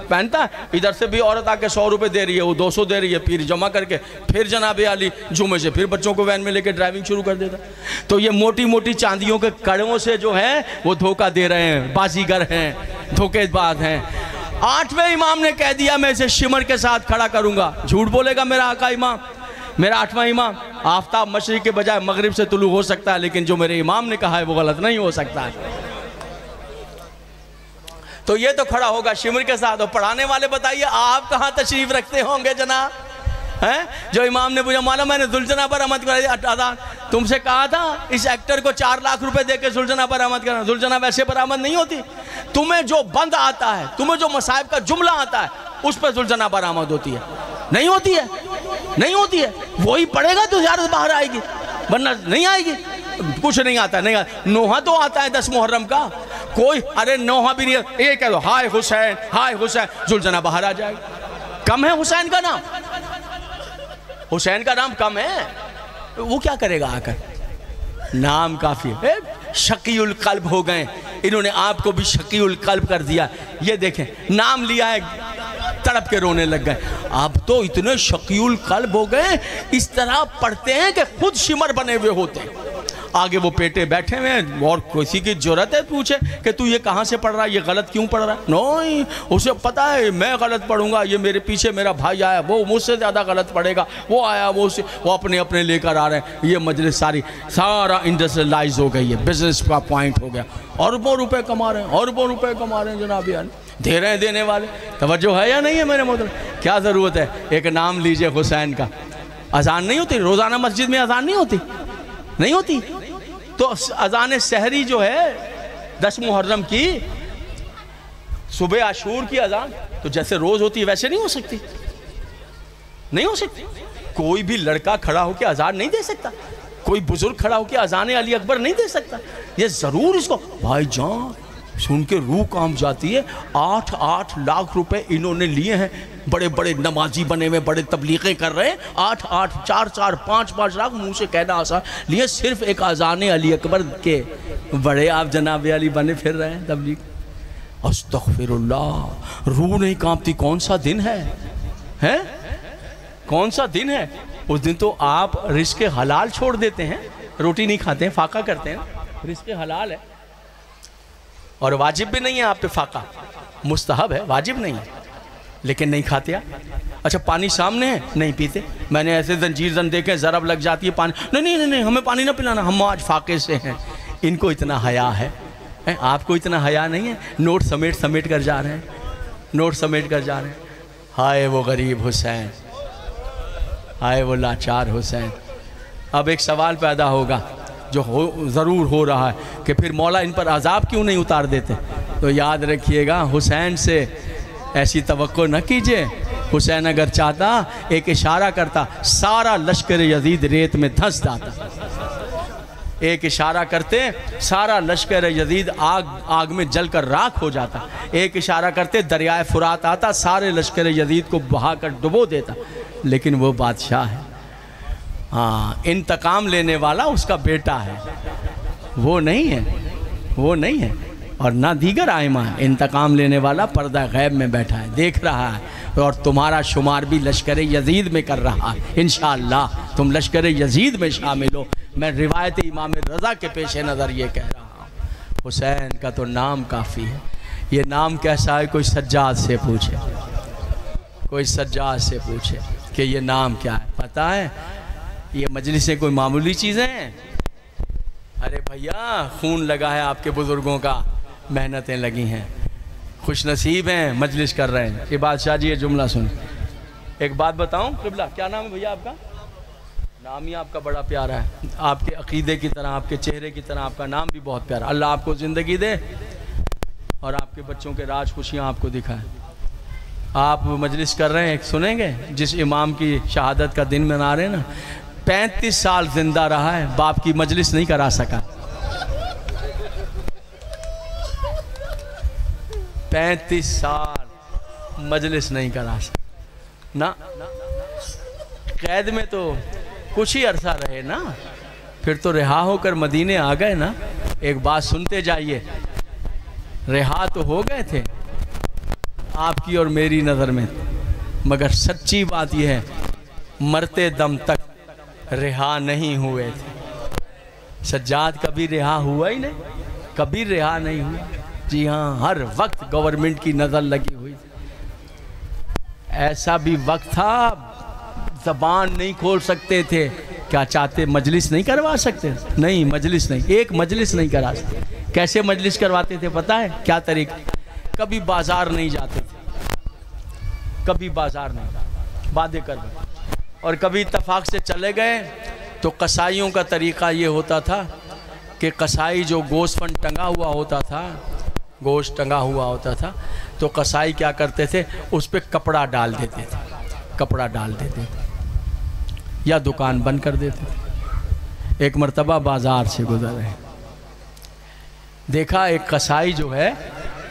پہنتا ہے، ادھر سے بھی عورت آ کے 100 روپے دے رہی ہے، وہ 200 دے رہی ہے، پیر جمع کر کے پھر جناب علی جمعے سے پھر بچوں کو وین میں لے کے ڈرائیونگ شروع کر دیتا۔ تو یہ موٹی موٹی چاندیوں کے کڑوں سے جو ہے وہ دھوکہ دے رہے ہیں، بازیگر ہیں، دھوکے باز ہیں۔ 8ویں امام نے کہہ دیا میں اسے شمر کے ساتھ کھڑا کروں گا۔ جھوٹ بولے گا میرا آقا امام، میرا 8واں امام؟ آفتاب مشرق کے بجائے مغرب سے طلوع ہو سکتا ہے، لیکن جو میرے امام نے کہا ہے وہ غلط نہیں ہو سکتا ہے۔ تو یہ تو کھڑا ہوگا شمر کے ساتھ۔ اور پڑھانے والے بتائیے آپ کہاں تشریف رکھتے ہوں گے جناب؟ جو امام نے پوچھا مولا میں نے ذوالجناح برآمد کرا، تم سے کہا تھا اس ایکٹر کو 4 لاکھ روپے دے کے ذوالجناح برآمد کرنا۔ ذوالجناح ویسے برآمد نہیں ہوتی، تمہیں جو بند آتا ہے، تمہیں جو مصائب کا جملہ آتا ہے اس پہ ذوالجناح برآمد ہوتی ہے، نہیں ہوتی ہے، نہیں ہوتی ہے۔ وہی پڑھے گا تو زیادہ باہر آئے گی، ورنہ نہیں آئے گی۔ کچھ نہیں آتا ہے، نہیں آتا۔ نوحہ تو آتا ہے 10 محرم کا، کوئی ارے نوحہ بھی نہیں ہے، یہ کہہ دو ہائے حسین ہائے حسین، ذوالجناح باہر آ جائے گا۔ کم ہے حسین کا نام، حسین کا نام کم ہے، وہ کیا کرے گا آ کر؟ نام کافی ہے۔ شقی القلب ہو گئے، انہوں نے آپ کو بھی شقی القلب کر دیا۔ یہ دیکھیں نام لیا ہے تڑپ کے رونے لگ گئے. اب تو اتنے شقیول قلب ہو گئے, اس طرح پڑھتے ہیں کہ خود شمر بنے ہوئے ہوتے ہیں. آگے وہ بیٹے بیٹھے ہوئے ہیں اور کسی کی جرت ہے پوچھے کہ تو یہ کہاں سے پڑھ رہا ہے, یہ غلط کیوں پڑھ رہا ہے؟ نہیں, اسے پتہ ہے میں غلط پڑھوں گا, یہ میرے پیچھے میرا بھائی آیا وہ مجھ سے زیادہ غلط پڑھے گا, وہ آیا وہ اپنے لے کر آ رہے ہیں. یہ مجلس سارا انڈسٹریلائز ہو گئی ہے, بزنس کا پوائنٹ ہو گیا, اربوں روپے کما رہے ہیں جناب یار, دے رہے ہیں دینے والے. توجہ ہے یا نہیں ہے میرے محترم؟ کیا ضرورت ہے؟ ایک نام لیجئے حسین کا. اذان نہیں ہوتی روزانہ مسجد میں؟ اذان نہیں ہوتی. تو اذان سحری جو ہے 10 محرم کی, صبح عاشور کی اذان, تو جیسے روز ہوتی ہے ویسے نہیں ہو سکتی, نہیں ہو سکتی. کوئی بھی لڑکا کھڑا ہو کے اذان نہیں دے سکتا, کوئی بزرگ کھڑا ہو کے اذان علی اکبر نہیں دے سکتا. یہ ضرور اس کو بھائی جان سن کے روح کام جاتی ہے. 8 لاکھ روپے انہوں نے لیے ہیں, بڑے بڑے نمازی بنے ہوئے, بڑے تبلیغیں کر رہے ہیں, 4 5 لاکھ منہ سے کہنا آسان, لیے صرف ایک اذان علی اکبر کے. بڑے آپ جناب علی بنے پھر رہے ہیں تبلیغ. استغفر اللہ, روح نہیں کانپتی. کون سا دن ہے, کون سا دن ہے؟ اس دن تو آپ رزق حلال چھوڑ دیتے ہیں, روٹی نہیں کھاتے ہیں, فاقہ کرتے ہیں. رزق حلال ہے اور واجب بھی نہیں ہے آپ پہ فاقہ, مستحب ہے, واجب نہیں ہے, لیکن نہیں کھاتے آپ. اچھا پانی سامنے ہے, نہیں پیتے. میں نے ایسے زنجیر زن دیکھے, ضرب لگ جاتی ہے پانی, نہیں ہمیں پانی نہ پلانا, ہم آج فاقے سے ہیں. ان کو اتنا حیا ہے, آپ کو اتنا حیا نہیں ہے. نوٹ سمیٹ کر جا رہے ہیں, ہائے وہ غریب حسین, ہائے وہ لاچار حسین. اب ایک سوال پیدا ہوگا جو ضرور ہو رہا ہے کہ پھر مولا ان پر عذاب کیوں نہیں اتار دیتے؟ تو یاد رکھیے گا, حسین سے ایسی توقع نہ کیجئے. حسین اگر چاہتا ایک اشارہ کرتا, سارا لشکر یزید ریت میں دھنس جاتا. ایک اشارہ کرتے سارا لشکر یزید آگ میں جل کر راکھ ہو جاتا. ایک اشارہ کرتے دریائے فرات آتا, سارے لشکر یزید کو بہا کر ڈبو دیتا. لیکن وہ بادشاہ ہے, ہاں انتقام لینے والا اس کا بیٹا ہے, وہ نہیں ہے. اور نہ دیگر آئمہ ہے, انتقام لینے والا پردہ غیب میں بیٹھا ہے, دیکھ رہا ہے, اور تمہارا شمار بھی لشکر یزید میں کر رہا ہے. انشاءاللہ تم لشکر یزید میں شامل ہو. میں روایت امام رضا کے پیش نظر یہ کہہ رہا ہوں, حسین کا تو نام کافی ہے. یہ نام کیسا ہے؟ کوئی سجاد سے پوچھے کہ یہ نام کیا ہے. پتہ ہے یہ مجلسیں کوئی معمولی چیزیں ہیں؟ ارے بھیا خون لگا ہے آپ کے بزرگوں کا, محنتیں لگی ہیں, خوش نصیب ہیں, مجلس کر رہے ہیں. یہ بادشاہ جی یہ جملہ سن. ایک بات بتاؤں قبلہ, کیا نام ہے بھیا آپ کا؟ نام ہی آپ کا بڑا پیارا ہے, آپ کے عقیدے کی طرح, آپ کے چہرے کی طرح آپ کا نام بھی بہت پیارا. اللہ آپ کو زندگی دے اور آپ کے بچوں کے راج خوشیاں آپ کو دکھائے. آپ مجلس کر رہے ہیں, ایک سنیں گے جس امام کی شہادت کا دن منا رہے ہیں نا, 35 سال زندہ رہا ہے, باپ کی مجلس نہیں کرا سکا. 35 سال مجلس نہیں کرا سکا نا. قید میں تو کچھ ہی عرصہ رہے نا, پھر تو رہا ہو کر مدینے آ گئے نا. ایک بات سنتے جائیے, رہا تو ہو گئے تھے آپ کی اور میری نظر میں, مگر سچی بات یہ ہے مرتے دم تک رہا نہیں ہوئے تھے. سجاد کبھی رہا ہوا ہی نہیں, کبھی رہا نہیں ہوا. جی ہاں, ہر وقت گورنمنٹ کی نظر لگی ہوئی تھی. ایسا بھی وقت تھا زبان نہیں کھول سکتے تھے. کیا چاہتے مجلس نہیں کروا سکتے؟ نہیں, مجلس نہیں, ایک مجلس نہیں کرا سکتے. کیسے مجلس کرواتے تھے پتہ ہے کیا طریقہ؟ کبھی بازار نہیں جاتے تھے, کبھی بازار نہیں, باتیں کر رہے, اور کبھی اتفاق سے چلے گئے تو قصائیوں کا طریقہ یہ ہوتا تھا کہ قصائی جو گوشت فن ٹنگا ہوا ہوتا تھا, گوشت ٹنگا ہوا ہوتا تھا, تو قصائی کیا کرتے تھے, اس پہ کپڑا ڈال دیتے تھے, یا دکان بند کر دیتے تھے. ایک مرتبہ بازار سے گزر رہے, دیکھا ایک قصائی جو ہے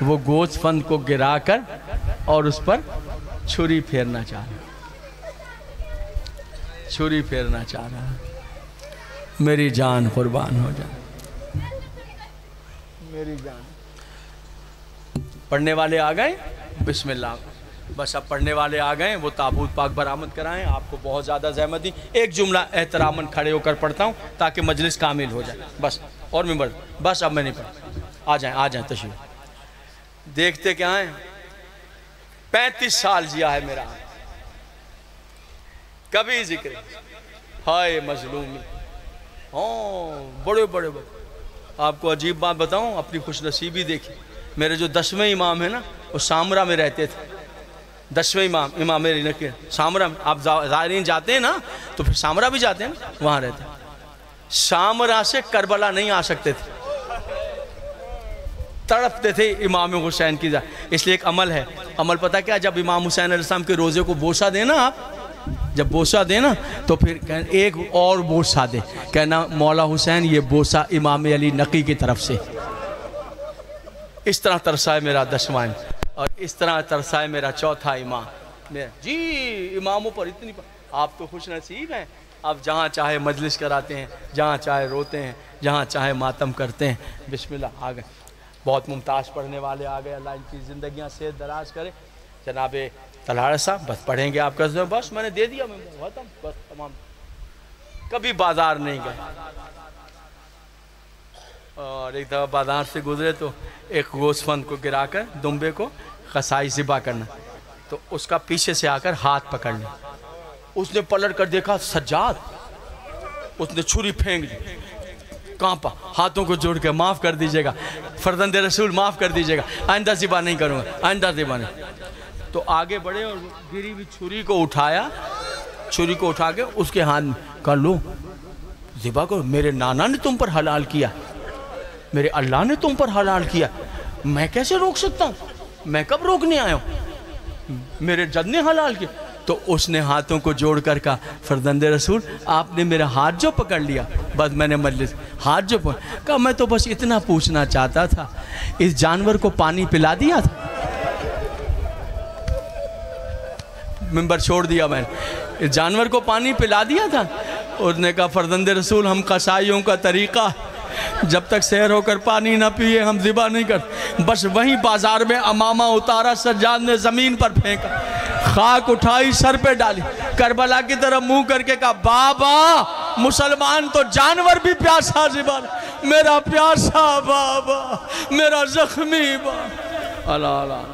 وہ گوشت فن کو گرا کر اور اس پر چھری پھیرنا چاہ رہا. میری جان قربان ہو جائے, میری جان. پڑھنے والے آ گئے, بسم اللہ. بس اب پڑھنے والے آ گئے، وہ تابوت پاک برآمد کرائیں، آپ کو بہت زیادہ زحمت دی۔ ایک جملہ احتراماً کھڑے ہو کر پڑھتا ہوں تاکہ مجلس کامل ہو جائے، بس اور ممبر بس اب میں نہیں پڑھتا، آ جائیں تشریف۔ دیکھتے کیا ہیں، 35 سال جیا ہے میرا، کبھی ذکر ہائے مظلومی، بڑے بڑے بڑے۔ آپ کو عجیب بات بتاؤں، اپنی خوش نصیبی دیکھی، میرے جو 10ویں امام ہیں نا وہ سامرا میں رہتے تھے، 10ویں امام میری نکیر سامرا میں۔ آپ زائرین جاتے ہیں نا تو پھر سامرا بھی جاتے ہیں نا، وہاں رہتے ہیں۔ سامرا سے کربلا نہیں آ سکتے تھے، تڑپتے تھے امام حسین کی ذات۔ اس لیے ایک عمل ہے، عمل پتہ کیا، جب امام حسین علیہ السلام کے روزے کو بوسہ دینا، آپ جب بوسہ دینا تو پھر ایک اور بوسہ دے، کہنا مولا حسین یہ بوسہ امام علی نقی کی طرف سے۔ اس طرح ترسائے میرا 10واں، اور اس طرح ترسائے میرا 4تھا امام۔ جی اماموں پر اتنی آپ تو خوش نصیب ہیں، آپ جہاں چاہے مجلس کراتے ہیں، جہاں چاہے روتے ہیں، جہاں چاہے ماتم کرتے ہیں۔ بسم اللہ، آ گئے، بہت ممتاز پڑھنے والے آ گئے، اللہ ان کی زندگیاں صحت دراز کرے۔ جناب تلہاڑا صاحب بس پڑھیں گے آپ کا، بس میں نے دے دیا، بس تمام، کبھی بازار نہیں گئے۔ اور ایک دفعہ بازار سے گزرے تو ایک گوسفند کو گرا کر دمبے کو قصائی ذبح کرنا، تو اس کا پیچھے سے آ کر ہاتھ پکڑ لیا، اس نے پلٹ کر دیکھا سجاد، اس نے چھری پھینک دی، کانپا، ہاتھوں کو جوڑ کے معاف کر دیجئے گا فرزند رسول، معاف کر دیجئے گا، آئندہ ذبح نہیں کروں گا، آئندہ ذبح نہیں۔ تو آگے بڑھے اور گری ہوئی چھری کو اٹھایا، چھری کو اٹھا کے اس کے ہاتھ میں کہا لو ذبح کرو، میرے نانا نے تم پر حلال کیا، میرے اللہ نے تم پر حلال کیا، میں کیسے روک سکتا ہوں، میں کب روکنے آیا ہوں، میرے جد نے حلال کیا۔ تو اس نے ہاتھوں کو جوڑ کر کہا فرزند رسول آپ نے میرا ہاتھ جو پکڑ لیا، بس میں نے مجلس ہاتھ جو پکڑ کہا میں تو بس اتنا پوچھنا چاہتا تھا، اس جانور کو پانی پلا دیا تھا؟ ممبر چھوڑ دیا میں نے، اس جانور کو پانی پلا دیا تھا؟ اس نے کہا فرزند رسول ہم قصائیوں کا طریقہ جب تک سیر ہو کر پانی نہ پیئے ہم ذبح نہیں کرتے۔ بس وہیں بازار میں امامہ اتارا، سجاد نے زمین پر پھینکا، خاک اٹھائی سر پہ ڈالی، کربلا کی طرف منہ کر کے کہا بابا مسلمان تو جانور بھی پیاسا ذبح، میرا پیاسا بابا، میرا زخمی بابا۔ اللہ اللہ